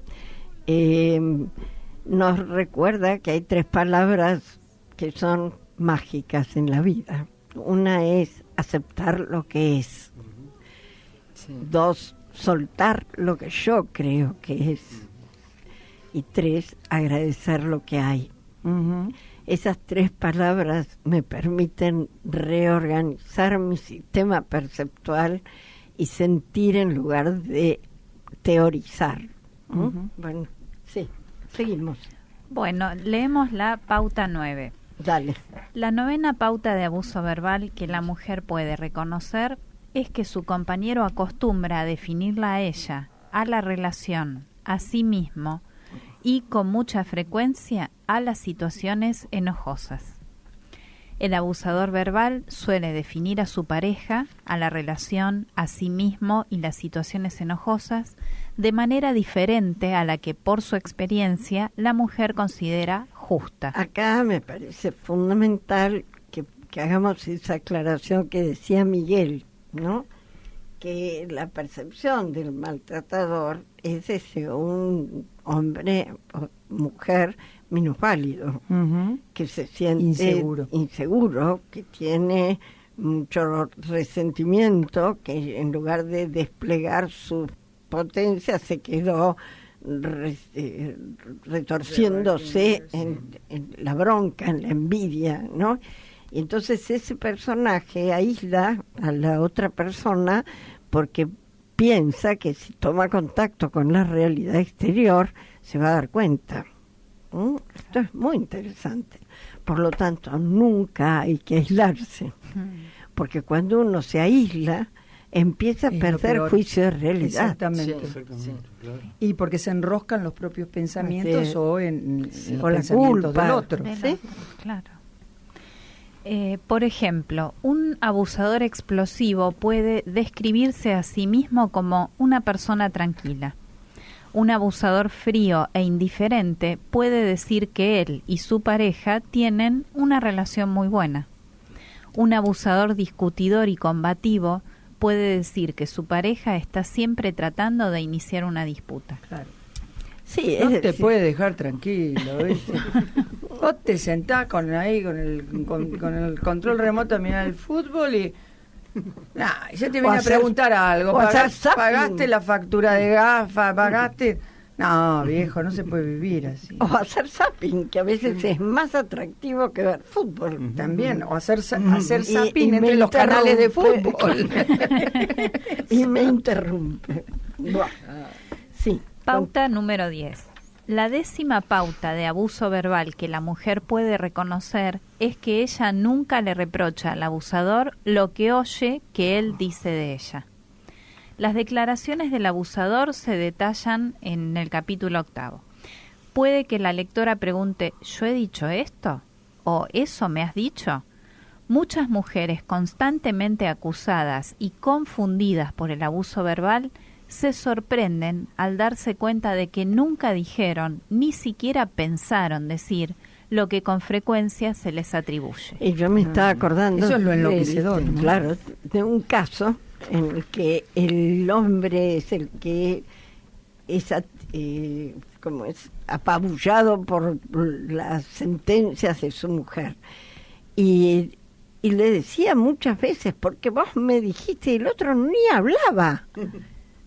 nos recuerda que hay 3 palabras que son mágicas en la vida. Una es aceptar lo que es. Sí. 2, soltar lo que yo creo que es. Y 3, agradecer lo que hay. Uh-huh. Esas 3 palabras me permiten reorganizar mi sistema perceptual y sentir en lugar de teorizar. Uh-huh. Bueno, sí, seguimos. Bueno, leemos la pauta 9. Dale. La 9ª pauta de abuso verbal que la mujer puede reconocer es que su compañero acostumbra a definirla a ella, a la relación, a sí mismo y con mucha frecuencia a las situaciones enojosas. El abusador verbal suele definir a su pareja, a la relación, a sí mismo y las situaciones enojosas de manera diferente a la que por su experiencia la mujer considera justa. Acá me parece fundamental que hagamos esa aclaración que decía Miguel, ¿no? Que la percepción del maltratador es un hombre o mujer minusválido, uh-huh, que se siente inseguro, que tiene mucho resentimiento, que en lugar de desplegar su potencia se quedó retorciéndose en la bronca, en la envidia, ¿no? Y entonces ese personaje aísla a la otra persona porque piensa que si toma contacto con la realidad exterior se va a dar cuenta. Esto es muy interesante. Por lo tanto, nunca hay que aislarse, porque cuando uno se aísla empieza a perder juicio de realidad. Exactamente. Sí, claro. Y porque se enroscan los propios pensamientos o en los pensamientos del otro. ¿Sí? Claro. Por ejemplo, un abusador explosivo puede describirse a sí mismo como una persona tranquila. Un abusador frío e indiferente puede decir que él y su pareja tienen una relación muy buena. Un abusador discutidor y combativo puede decir que su pareja está siempre tratando de iniciar una disputa. Claro. Sí, no te puede dejar tranquilo, ¿viste? Vos te sentás con el control remoto a mirar el fútbol y ya te viene a preguntar algo. ¿Pagaste la factura de gas? ¿Pagaste? No, viejo, no se puede vivir así. O hacer zapping, que a veces es más atractivo que ver fútbol. También, o hacer zapping entre los canales de fútbol. Y me interrumpe. Sí. Pauta número 10. La 10ª pauta de abuso verbal que la mujer puede reconocer es que ella nunca le reprocha al abusador lo que oye que él dice de ella. Las declaraciones del abusador se detallan en el capítulo 8. Puede que la lectora pregunte, ¿yo he dicho esto? ¿O eso me has dicho? Muchas mujeres constantemente acusadas y confundidas por el abuso verbal se sorprenden al darse cuenta de que nunca dijeron, ni siquiera pensaron decir lo que con frecuencia se les atribuye. Y yo me estaba acordando... Eso es lo enloquecedor, ¿no? Claro, de un caso en el que el hombre es el que es como es apabullado por las sentencias de su mujer. Y le decía muchas veces, porque vos me dijiste, y el otro ni hablaba.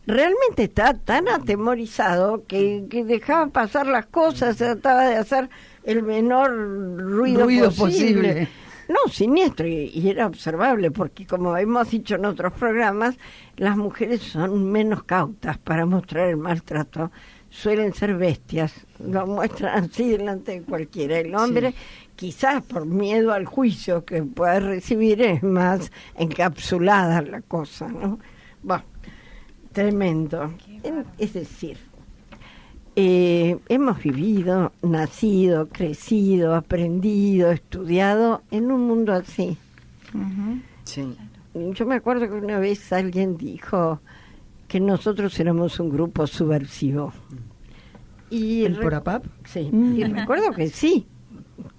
Realmente está tan atemorizado que dejaba pasar las cosas, trataba de hacer el menor ruido posible. No, siniestro, y era observable, porque como hemos dicho en otros programas, las mujeres son menos cautas para mostrar el maltrato, suelen ser bestias, lo muestran así delante de cualquiera. El hombre, sí, quizás por miedo al juicio que pueda recibir, es más encapsulada la cosa, ¿no? Bueno, tremendo. Es decir, hemos vivido, nacido, crecido, aprendido, estudiado en un mundo así. Uh-huh. Sí. Yo me acuerdo que una vez alguien dijo que nosotros éramos un grupo subversivo. Y ¿El Porapap? Sí, y recuerdo que sí.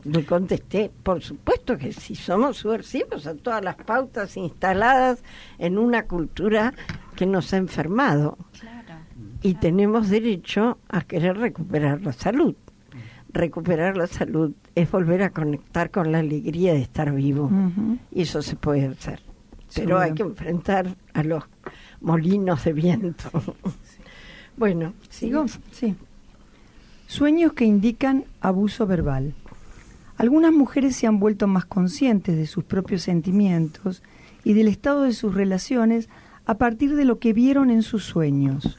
Le contesté, por supuesto que sí, somos subversivos a todas las pautas instaladas en una cultura que nos ha enfermado. Claro. Y tenemos derecho a querer recuperar la salud. Recuperar la salud es volver a conectar con la alegría de estar vivo. Uh-huh. Y eso se puede hacer. Pero Seguro. hay que enfrentar a los molinos de viento. Bueno, ¿sigo? Sí. Sueños que indican abuso verbal. Algunas mujeres se han vuelto más conscientes de sus propios sentimientos y del estado de sus relaciones a partir de lo que vieron en sus sueños.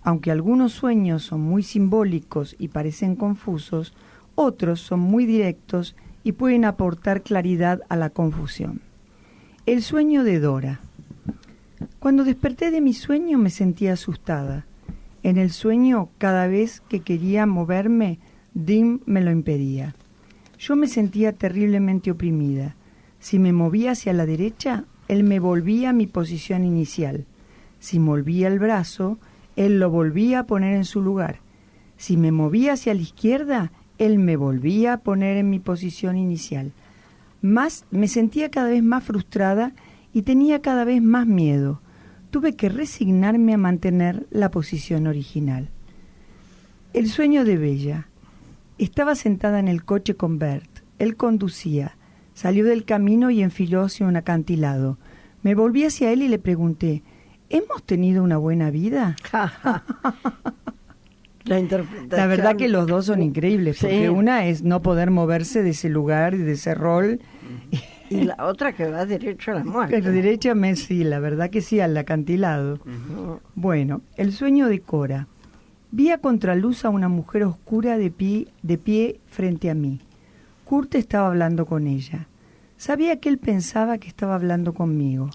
Aunque algunos sueños son muy simbólicos y parecen confusos, otros son muy directos y pueden aportar claridad a la confusión. El sueño de Dora. Cuando desperté de mi sueño me sentía asustada. En el sueño, cada vez que quería moverme, Dim me lo impedía. Yo me sentía terriblemente oprimida. Si me movía hacia la derecha, él me volvía a mi posición inicial. Si movía el brazo, él lo volvía a poner en su lugar. Si me movía hacia la izquierda, él me volvía a poner en mi posición inicial. Me sentía cada vez más frustrada y tenía cada vez más miedo. Tuve que resignarme a mantener la posición original. El sueño de Bella. Estaba sentada en el coche con Bert. Él conducía. Salió del camino y enfiló hacia un acantilado. Me volví hacia él y le pregunté, ¿hemos tenido una buena vida? La interpretación. La verdad que los dos son increíbles, porque Sí. una es no poder moverse de ese lugar y de ese rol. Y la otra que va derecho a la muerte. Pero derechamente sí, la verdad que sí, al acantilado. Uh-huh. Bueno, el sueño de Cora. Vi a contraluz a una mujer oscura de pie frente a mí. Kurt estaba hablando con ella. Sabía que él pensaba que estaba hablando conmigo.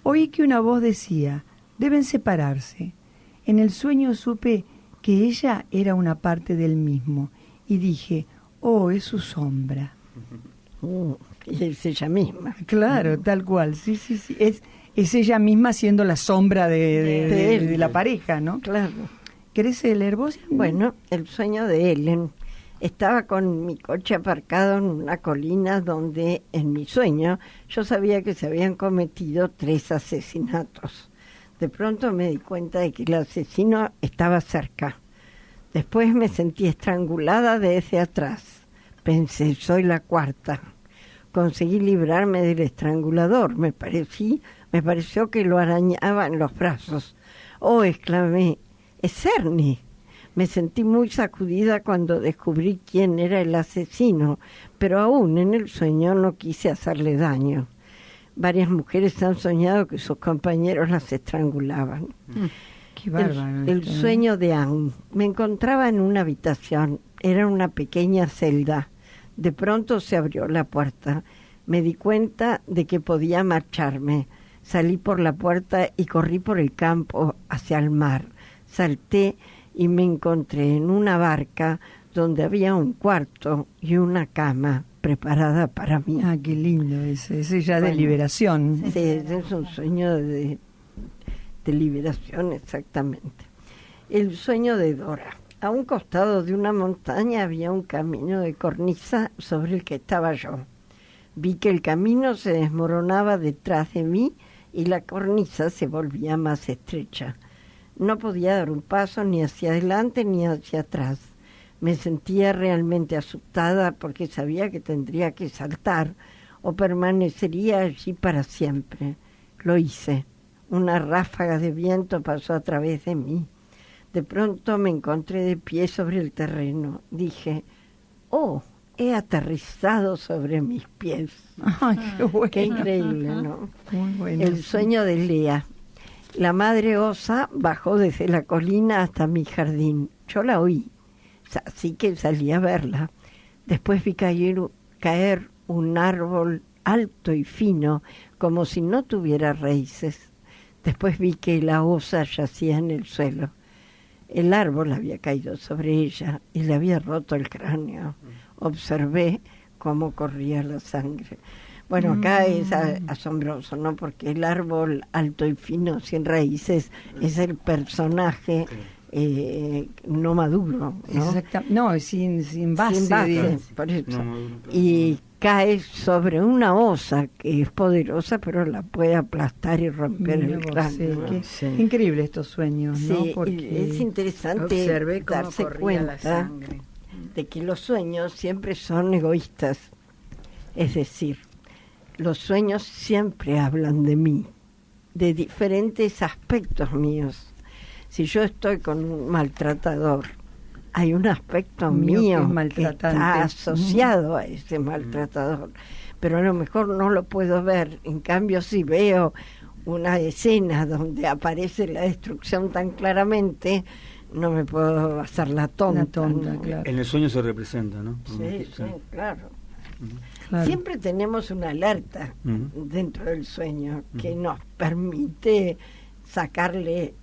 Oí que una voz decía, deben separarse. En el sueño supe que ella era una parte del mismo y dije, oh, es su sombra. Y es ella misma. Claro, tal cual, sí. Es ella misma siendo la sombra de la pareja, ¿no? Claro. ¿Querés leer vos? Bueno, el sueño de Ellen. Estaba con mi coche aparcado en una colina donde, en mi sueño, yo sabía que se habían cometido 3 asesinatos. De pronto me di cuenta de que el asesino estaba cerca. Después me sentí estrangulada desde atrás. Pensé, soy la 4ª. Conseguí librarme del estrangulador. Me pareció que lo arañaba en los brazos. Oh, exclamé, es Ernie. Me sentí muy sacudida cuando descubrí quién era el asesino, pero aún en el sueño no quise hacerle daño. Varias mujeres han soñado que sus compañeros las estrangulaban. Qué bárbaro. El sueño de Anne. Me encontraba en una habitación. Era una pequeña celda. De pronto se abrió la puerta. Me di cuenta de que podía marcharme. Salí por la puerta y corrí por el campo hacia el mar. Salté y me encontré en una barca donde había un cuarto y una cama preparada para mí. Ah, qué lindo ese ya Bueno, de liberación. Sí, es un sueño de liberación, exactamente. El sueño de Dora. A un costado de una montaña había un camino de cornisa sobre el que estaba yo. Vi que el camino se desmoronaba detrás de mí y la cornisa se volvía más estrecha. No podía dar un paso ni hacia adelante ni hacia atrás. Me sentía realmente asustada porque sabía que tendría que saltar o permanecería allí para siempre. Lo hice. Una ráfaga de viento pasó a través de mí. De pronto me encontré de pie sobre el terreno. Dije, oh, he aterrizado sobre mis pies. Ay, qué bueno. Qué increíble, ¿no? Muy bueno. El sueño de Lea. La madre osa bajó desde la colina hasta mi jardín. Yo la oí, así que salí a verla. Después vi caer un árbol alto y fino, como si no tuviera raíces. Después vi que la osa yacía en el suelo. El árbol había caído sobre ella y le había roto el cráneo. Observé cómo corría la sangre. Bueno, acá es asombroso, ¿no? Porque el árbol alto y fino, sin raíces, es el personaje no maduro, ¿no? Exactamente. No, sin base. Sin base, digamos. por eso. No maduro, Y cae sobre una osa que es poderosa, pero la puede aplastar y romper Mira el vos, cráneo. qué Sí. increíble estos sueños, ¿no? Sí, Porque es interesante Observé cómo darse corría la cuenta sangre. de que los sueños siempre son egoístas. Es decir, los sueños siempre hablan de mí, de diferentes aspectos míos. Si yo estoy con un maltratador, hay un aspecto Mío que mío es que maltratante. está asociado a ese maltratador, pero a lo mejor no lo puedo ver. En cambio, si veo una escena donde aparece la destrucción tan claramente, no me puedo hacer la tonta. ¿no? claro. En el sueño se representa, ¿no? Sí, sí, claro. Claro. Siempre tenemos una alerta dentro del sueño que nos permite sacarle...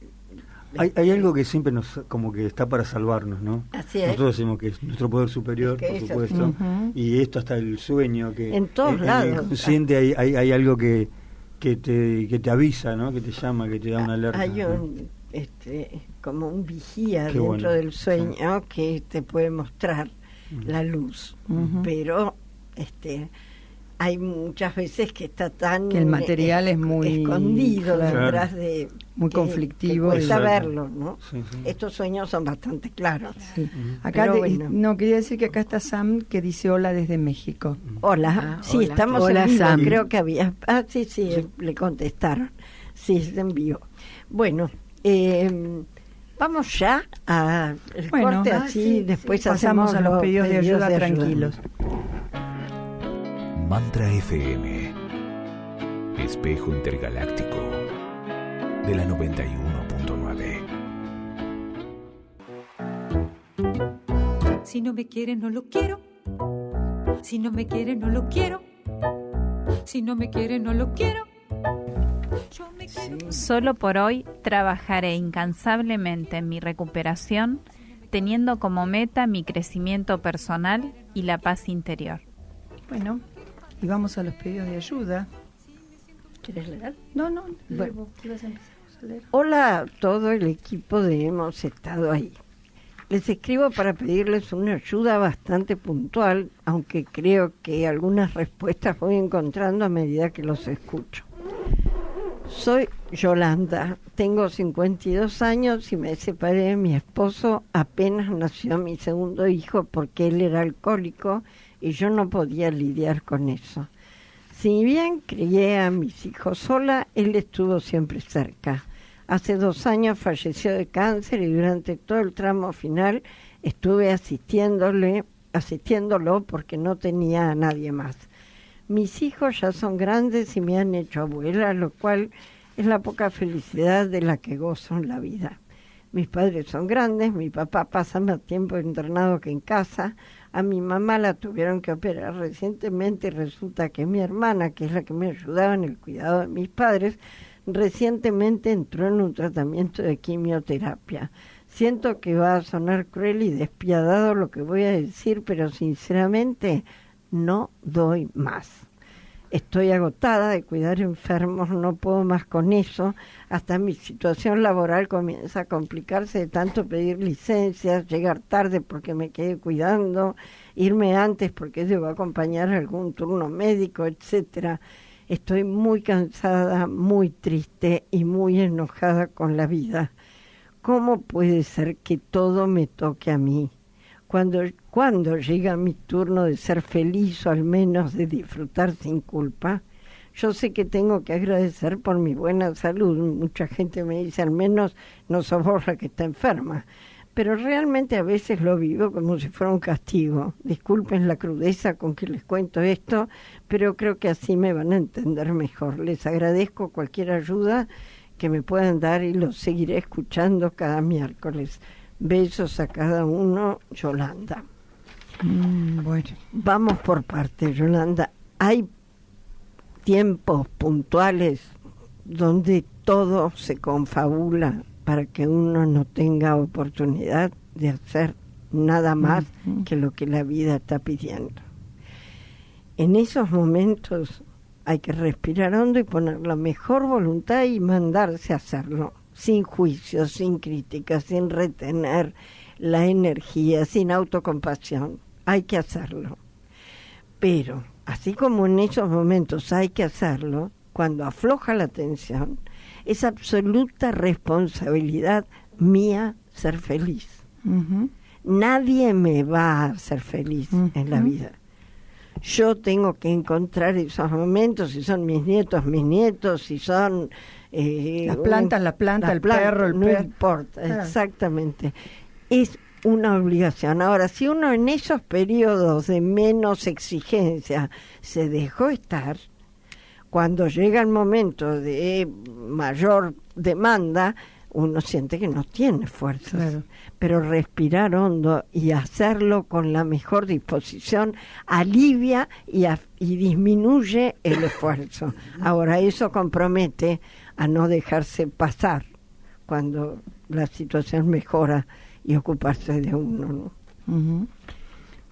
Hay algo que siempre nos como que está para salvarnos, ¿no? Así es. Nosotros decimos que es nuestro poder superior, Es que por es así. supuesto, Ujú. y esto hasta el sueño, que En todos en lados. el inconsciente hay algo que te avisa, ¿no? Que te llama, que te da una alerta. Hay ¿no? un como un vigía Qué dentro bueno, del sueño que te puede mostrar la luz, Ujú. pero hay muchas veces que está tan Que el material es muy escondido claro, detrás de muy conflictivo que cuesta Exacto. verlo, ¿no? Sí, sí. Estos sueños son bastante claros. Sí. Acá Pero bueno. no quería decir que acá está Sam que dice hola desde México. Hola, Ah, sí, hola. estamos Hola, en vivo, Sam. creo que había... sí, le contestaron. Sí, se envió. Bueno, vamos ya al Bueno, corte, así sí, después pasamos hacemos a los pedidos de ayuda tranquilos. Mantra FM, espejo intergaláctico de la 91.9. Si no me quiere, no lo quiero. Si no me quiere, no lo quiero. Si no me quiere, no lo quiero. Yo me quedo. Solo por hoy trabajaré incansablemente en mi recuperación, teniendo como meta mi crecimiento personal y la paz interior. Bueno, y vamos a los pedidos de ayuda. ¿Quieres leer? No, Bueno. vos ibas a empezar a leer. Hola a todo el equipo de Hemos Estado Ahí. Les escribo para pedirles una ayuda bastante puntual, aunque creo que algunas respuestas voy encontrando a medida que los escucho. Soy Yolanda, tengo 52 años y me separé de mi esposo apenas nació mi segundo hijo porque él era alcohólico y yo no podía lidiar con eso. Si bien crié a mis hijos sola, él estuvo siempre cerca. Hace 2 años falleció de cáncer y durante todo el tramo final estuve asistiéndolo porque no tenía a nadie más. Mis hijos ya son grandes y me han hecho abuela, lo cual es la poca felicidad de la que gozo en la vida. Mis padres son grandes, mi papá pasa más tiempo internado que en casa, a mi mamá la tuvieron que operar recientemente y resulta que mi hermana, que es la que me ayudaba en el cuidado de mis padres, recientemente entró en un tratamiento de quimioterapia. Siento que va a sonar cruel y despiadado lo que voy a decir, pero sinceramente no doy más. Estoy agotada de cuidar enfermos, no puedo más con eso. Hasta mi situación laboral comienza a complicarse de tanto pedir licencias, llegar tarde porque me quedé cuidando, irme antes porque debo acompañar algún turno médico, etcétera. Estoy muy cansada, muy triste y muy enojada con la vida. ¿Cómo puede ser que todo me toque a mí? Cuando llega mi turno de ser feliz o al menos de disfrutar sin culpa, yo sé que tengo que agradecer por mi buena salud. Mucha gente me dice, al menos no sos vos la que está enferma. Pero realmente a veces lo vivo como si fuera un castigo. Disculpen la crudeza con que les cuento esto, pero creo que así me van a entender mejor. Les agradezco cualquier ayuda que me puedan dar y los seguiré escuchando cada miércoles. Besos a cada uno, Yolanda. Bueno, vamos por partes, Yolanda. Hay tiempos puntuales donde todo se confabula para que uno no tenga oportunidad de hacer nada más que lo que la vida está pidiendo. En esos momentos hay que respirar hondo y poner la mejor voluntad y mandarse a hacerlo, sin juicio, sin crítica, sin retener la energía, sin autocompasión. Hay que hacerlo. Pero, así como en esos momentos hay que hacerlo, cuando afloja la tensión, es absoluta responsabilidad mía ser feliz. Nadie me va a hacer feliz en la vida. Yo tengo que encontrar esos momentos, si son mis nietos, si son... las plantas, el perro, no importa, exactamente. Es una obligación. Ahora, si uno en esos periodos de menos exigencia se dejó estar, cuando llega el momento de mayor demanda, uno siente que no tiene fuerzas. Claro. Pero respirar hondo y hacerlo con la mejor disposición alivia y disminuye el esfuerzo. Ahora, eso compromete a no dejarse pasar cuando la situación mejora y ocuparse de uno, ¿no?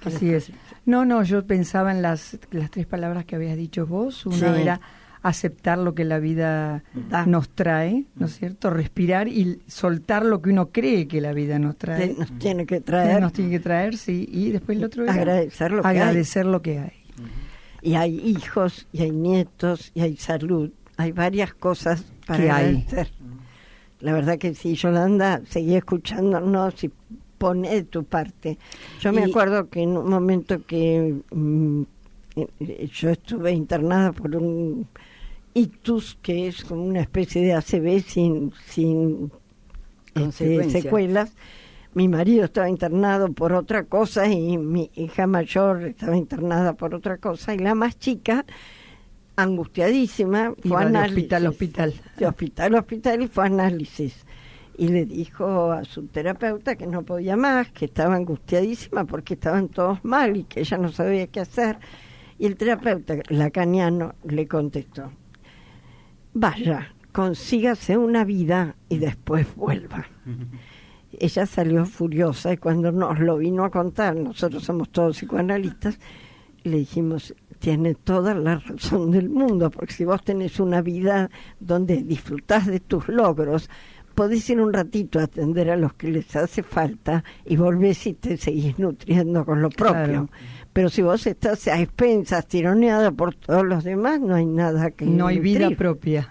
Así es. No, yo pensaba en las 3 palabras que habías dicho vos. Una era aceptar lo que la vida nos trae, ¿no es cierto? Respirar y soltar lo que uno cree que la vida nos trae. Nos tiene que traer. Nos tiene que traer, sí. Y después el otro era agradecer lo que hay. Y hay hijos, y hay nietos, y hay salud. Hay varias cosas para agradecer. La verdad que sí, Yolanda, seguí escuchándonos y pone de tu parte. Yo me acuerdo que en un momento que yo estuve internada por un ictus, que es como una especie de ACV sin secuelas. Mi marido estaba internado por otra cosa y mi hija mayor estaba internada por otra cosa, y la más chica, angustiadísima, fue a análisis. De hospital a hospital y fue a análisis. Y le dijo a su terapeuta que no podía más, que estaba angustiadísima porque estaban todos mal y que ella no sabía qué hacer. Y el terapeuta lacaniano le contestó: vaya, consígase una vida y después vuelva. Ella salió furiosa y cuando nos lo vino a contar, nosotros somos todos psicoanalistas, le dijimos: tiene toda la razón del mundo, porque si vos tenés una vida donde disfrutás de tus logros, podés ir un ratito a atender a los que les hace falta y volvés y te seguís nutriendo con lo propio. Claro. Pero si vos estás a expensas, tironeada por todos los demás, no hay nada que no hay nutrir. Vida propia.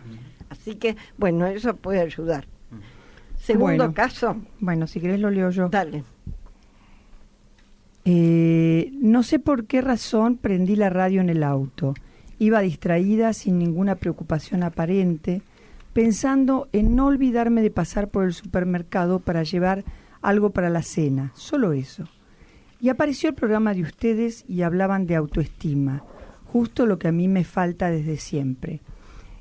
Así que, bueno, eso puede ayudar. Segundo caso. Bueno, si querés lo leo yo. Dale. No sé por qué razón prendí la radio en el auto. Iba distraída, sin ninguna preocupación aparente, pensando en no olvidarme de pasar por el supermercado para llevar algo para la cena, solo eso. Y apareció el programa de ustedes y hablaban de autoestima, justo lo que a mí me falta desde siempre.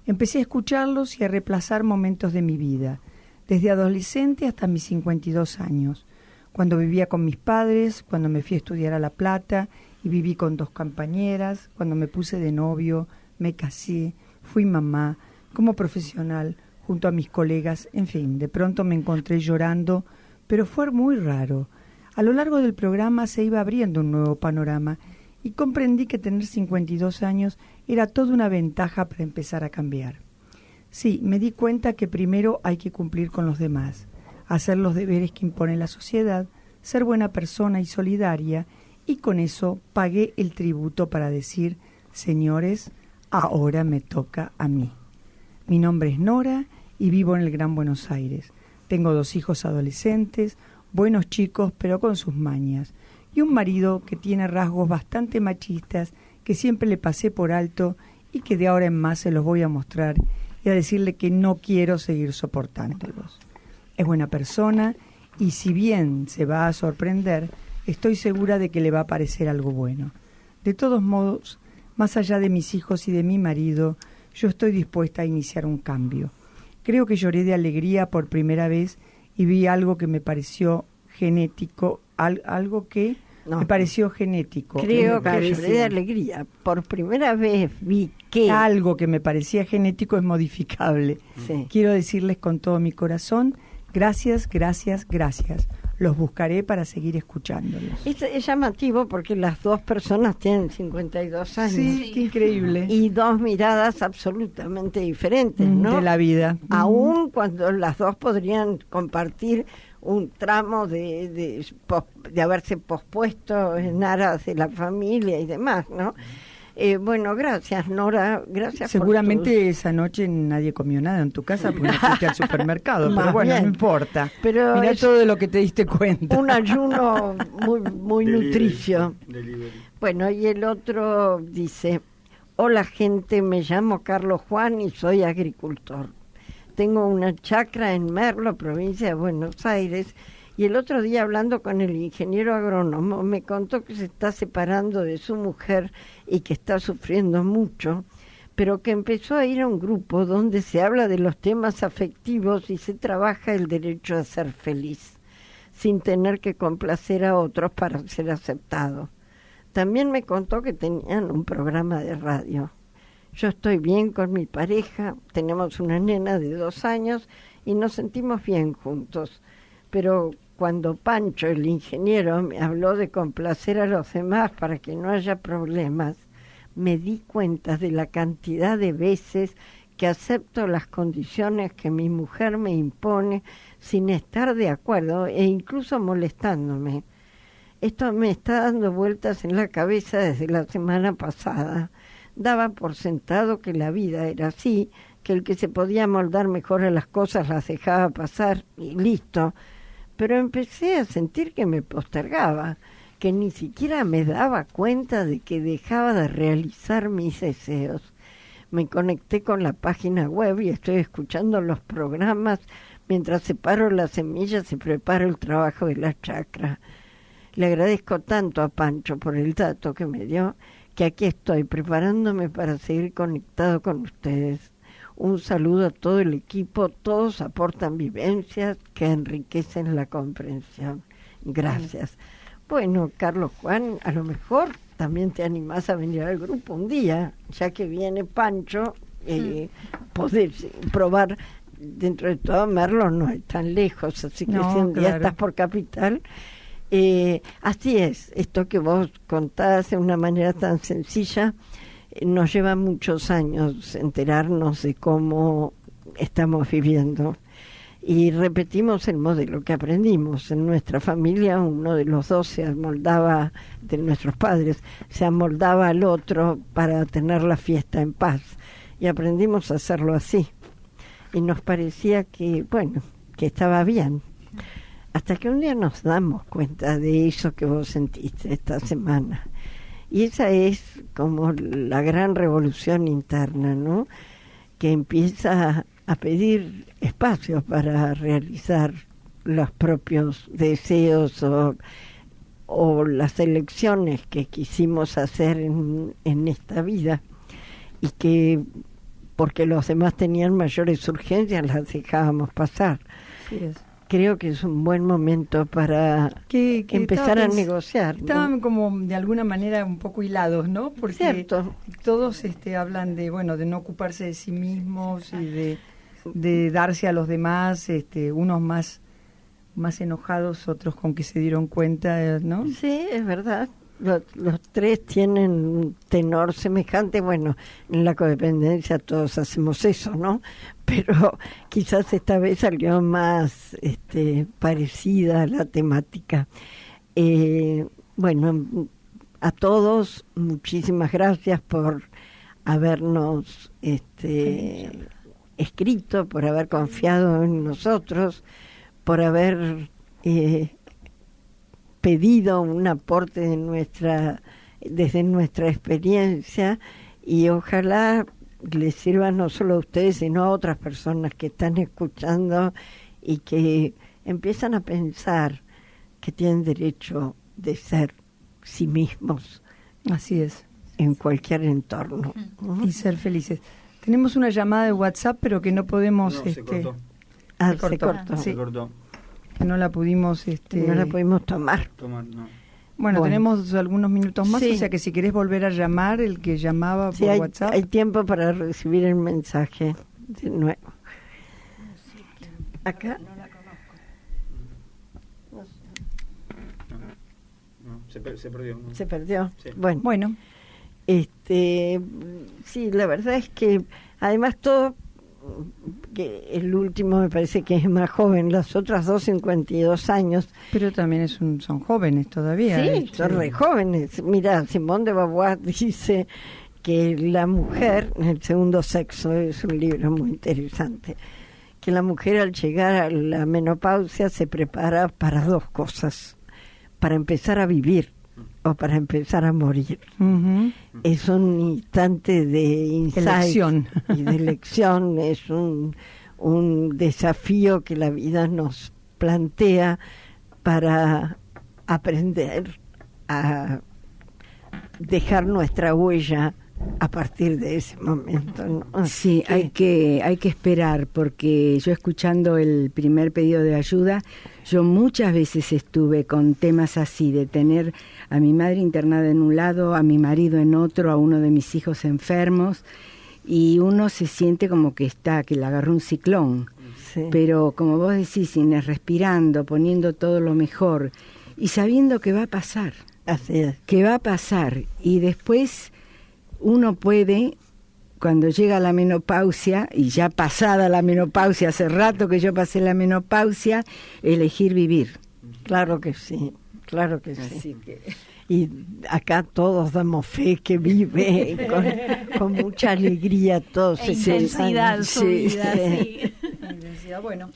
Empecé a escucharlos y a reemplazar momentos de mi vida, desde adolescente hasta mis 52 años, cuando vivía con mis padres, cuando me fui a estudiar a La Plata y viví con 2 compañeras, cuando me puse de novio, me casé, fui mamá, como profesional, junto a mis colegas, en fin, de pronto me encontré llorando, pero fue muy raro. A lo largo del programa se iba abriendo un nuevo panorama y comprendí que tener 52 años era toda una ventaja para empezar a cambiar. Sí, me di cuenta que primero hay que cumplir con los demás, hacer los deberes que impone la sociedad, ser buena persona y solidaria, y con eso pagué el tributo para decir: señores, ahora me toca a mí. Mi nombre es Nora y vivo en el Gran Buenos Aires. Tengo 2 hijos adolescentes, buenos chicos pero con sus mañas, y un marido que tiene rasgos bastante machistas que siempre le pasé por alto y que de ahora en más se los voy a mostrar y a decirle que no quiero seguir soportándolos. Es buena persona y si bien se va a sorprender, estoy segura de que le va a parecer algo bueno. De todos modos, más allá de mis hijos y de mi marido, yo estoy dispuesta a iniciar un cambio. Creo que lloré de alegría por primera vez y vi algo que me pareció genético, algo que me pareció genético. Creo que lloré de alegría. Por primera vez vi que... Algo que me parecía genético es modificable. Sí. Quiero decirles con todo mi corazón, gracias, gracias, gracias. Los buscaré para seguir escuchándolos. Es llamativo porque las 2 personas tienen 52 años. Sí, qué increíble. Y 2 miradas absolutamente diferentes, ¿no? De la vida. Aún cuando las 2 podrían compartir un tramo de haberse pospuesto en aras de la familia y demás, ¿no? Bueno, gracias, Nora. Gracias. Seguramente esa noche nadie comió nada en tu casa porque no fuiste al supermercado, pero bueno, no importa. Pero mirá todo de lo que te diste cuenta. Un ayuno muy nutricio. Bueno, y el otro dice: hola gente, me llamo Carlos Juan y soy agricultor. Tengo una chacra en Merlo, provincia de Buenos Aires, y el otro día hablando con el ingeniero agrónomo me contó que se está separando de su mujer y que está sufriendo mucho, pero que empezó a ir a un grupo donde se habla de los temas afectivos y se trabaja el derecho a ser feliz, sin tener que complacer a otros para ser aceptado. También me contó que tenían un programa de radio. Yo estoy bien con mi pareja, tenemos una nena de 2 años y nos sentimos bien juntos. Pero cuando Pancho, el ingeniero, me habló de complacer a los demás para que no haya problemas, me di cuenta de la cantidad de veces que acepto las condiciones que mi mujer me impone sin estar de acuerdo e incluso molestándome. Esto me está dando vueltas en la cabeza desde la semana pasada. Daba por sentado que la vida era así, que el que se podía moldar mejor a las cosas las dejaba pasar y listo. Pero empecé a sentir que me postergaba, que ni siquiera me daba cuenta de que dejaba de realizar mis deseos. Me conecté con la página web y estoy escuchando los programas mientras separo las semillas y preparo el trabajo de la chacra. Le agradezco tanto a Pancho por el dato que me dio, que aquí estoy preparándome para seguir conectado con ustedes. Un saludo a todo el equipo, todos aportan vivencias que enriquecen la comprensión. Gracias. Bueno, Carlos Juan, a lo mejor también te animás a venir al grupo un día, ya que viene Pancho, poder probar. Dentro de todo Merlo no es tan lejos, así que si un día estás por Capital... así es, esto que vos contás de una manera tan sencilla, nos lleva muchos años enterarnos de cómo estamos viviendo y repetimos el modelo que aprendimos en nuestra familia. Uno de los 2 se amoldaba, de nuestros padres, se amoldaba al otro para tener la fiesta en paz y aprendimos a hacerlo así y nos parecía que, bueno, que estaba bien. Hasta que un día nos damos cuenta de eso que vos sentiste esta semana. Y esa es como la gran revolución interna, ¿no? Que empieza a pedir espacios para realizar los propios deseos o las elecciones que quisimos hacer en esta vida. Y que, porque los demás tenían mayores urgencias, las dejábamos pasar. Sí es. Creo que es un buen momento para que empezar a negociar, ¿no? Estaban como de alguna manera un poco hilados, ¿no? Porque cierto. Todos hablan de, bueno, de no ocuparse de sí mismos y de darse a los demás, unos más enojados, otros con que se dieron cuenta, ¿no? Sí, es verdad. los tres tienen un tenor semejante. Bueno, en la codependencia todos hacemos eso, ¿no? Pero quizás esta vez salió más parecida a la temática. Bueno, a todos, muchísimas gracias por habernos escrito, por haber confiado en nosotros, por haber pedido un aporte desde nuestra experiencia, y ojalá les sirva no solo a ustedes, sino a otras personas que están escuchando y que empiezan a pensar que tienen derecho de ser sí mismos. Así es. En cualquier entorno. Y ser felices. Tenemos una llamada de WhatsApp, pero que no podemos... se cortó. Se cortó. Sí. Se cortó. Que no la pudimos... No la pudimos tomar. No. Bueno, tenemos algunos minutos más, o sea que si querés volver a llamar, el que llamaba por WhatsApp... hay tiempo para recibir el mensaje de nuevo. Acá... Se perdió. ¿No? Se perdió. Sí. Bueno. Sí, la verdad es que además todo, que el último me parece que es más joven, las otras dos 52 años. Pero también son jóvenes todavía. Sí, son re jóvenes. Mira, Simone de Beauvoir dice que la mujer, en el segundo sexo, es un libro muy interesante, que la mujer al llegar a la menopausia se prepara para dos cosas: para empezar a vivir o para empezar a morir. Uh-huh. Es un instante de insight elección. Y de elección, es un desafío que la vida nos plantea para aprender a dejar nuestra huella a partir de ese momento, ¿no? Sí, hay que esperar, porque yo, escuchando el primer pedido de ayuda, yo muchas veces estuve con temas así, de tener a mi madre internada en un lado, a mi marido en otro, a uno de mis hijos enfermos, y uno se siente como que le agarró un ciclón. Sí. Pero como vos decís, Inés, respirando, poniendo todo lo mejor y sabiendo que va a pasar. Así es. Que va a pasar, y después uno puede, cuando llega la menopausia, y ya pasada la menopausia, hace rato que yo pasé la menopausia, elegir vivir. Claro que sí, claro que sí. Así que... Y acá todos damos fe que vive con mucha alegría, todos. Intensidad su vida, sí. Bueno,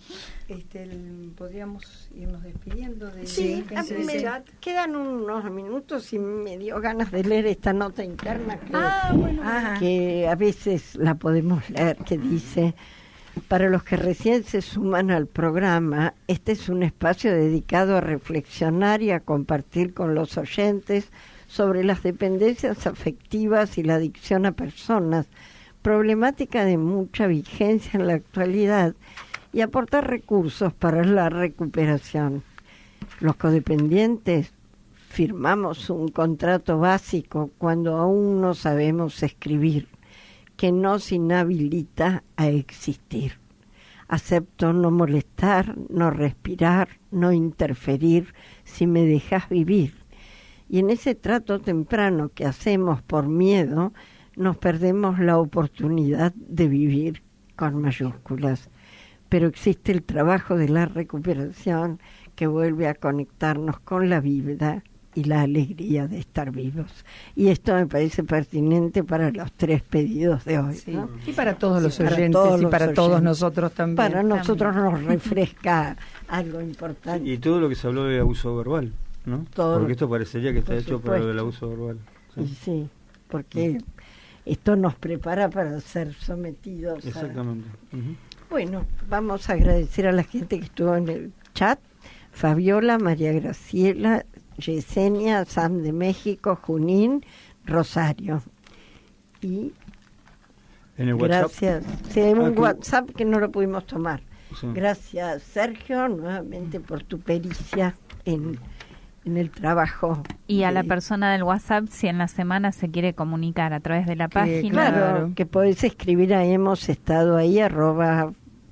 podríamos irnos despidiendo de chat. Quedan unos minutos y me dio ganas de leer esta nota interna que a veces la podemos leer, que dice: para los que recién se suman al programa, este es un espacio dedicado a reflexionar y a compartir con los oyentes sobre las dependencias afectivas y la adicción a personas, problemática de mucha vigencia en la actualidad, y aportar recursos para la recuperación. Los codependientes firmamos un contrato básico cuando aún no sabemos escribir, que nos inhabilita a existir. Acepto no molestar, no respirar, no interferir si me dejas vivir. Y en ese trato temprano que hacemos por miedo, nos perdemos la oportunidad de vivir con mayúsculas. Pero existe el trabajo de la recuperación que vuelve a conectarnos con la vida y la alegría de estar vivos. Y esto me parece pertinente para los tres pedidos de hoy. Sí. ¿no? Y para todos los oyentes, todos y para los todos oyentes. nosotros también. Para nosotros nos refresca algo importante. Y todo lo que se habló de abuso verbal, ¿no? Todo, porque esto parecería que está por hecho para lo del abuso verbal. Y sí, porque esto nos prepara para ser sometidos Exactamente. Bueno, vamos a agradecer a la gente que estuvo en el chat: Fabiola, María Graciela, Yesenia, Sam de México, Junín, Rosario. Y En el WhatsApp. gracias. Sí, hay un WhatsApp que no lo pudimos tomar. Sí. Gracias, Sergio, nuevamente por tu pericia en el trabajo. Y a la persona del WhatsApp, si en la semana se quiere comunicar a través de la página. Claro, que podés escribir a hemosestado ahí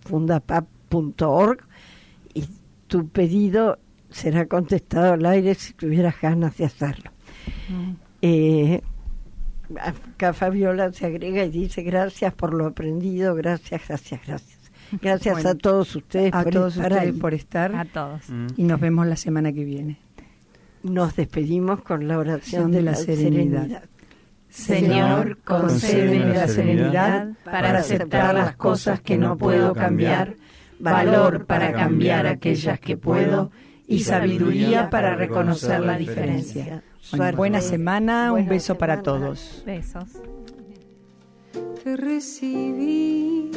@fundapap.org, y tu pedido será contestado al aire si tuvieras ganas de hacerlo. Acá Fabiola se agrega y dice: gracias por lo aprendido, gracias. Gracias Bueno, a todos ustedes por estar. A todos. Y nos vemos la semana que viene. Nos despedimos con la oración de la serenidad. Señor, concédeme la serenidad para aceptar las cosas que no puedo cambiar, valor para cambiar aquellas que puedo y sabiduría para reconocer la diferencia. Bueno, buena semana, un beso para todos. Besos. Te recibí,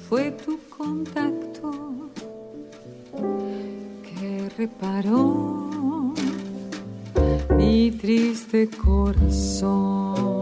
fue tu contacto que reparó mi triste corazón.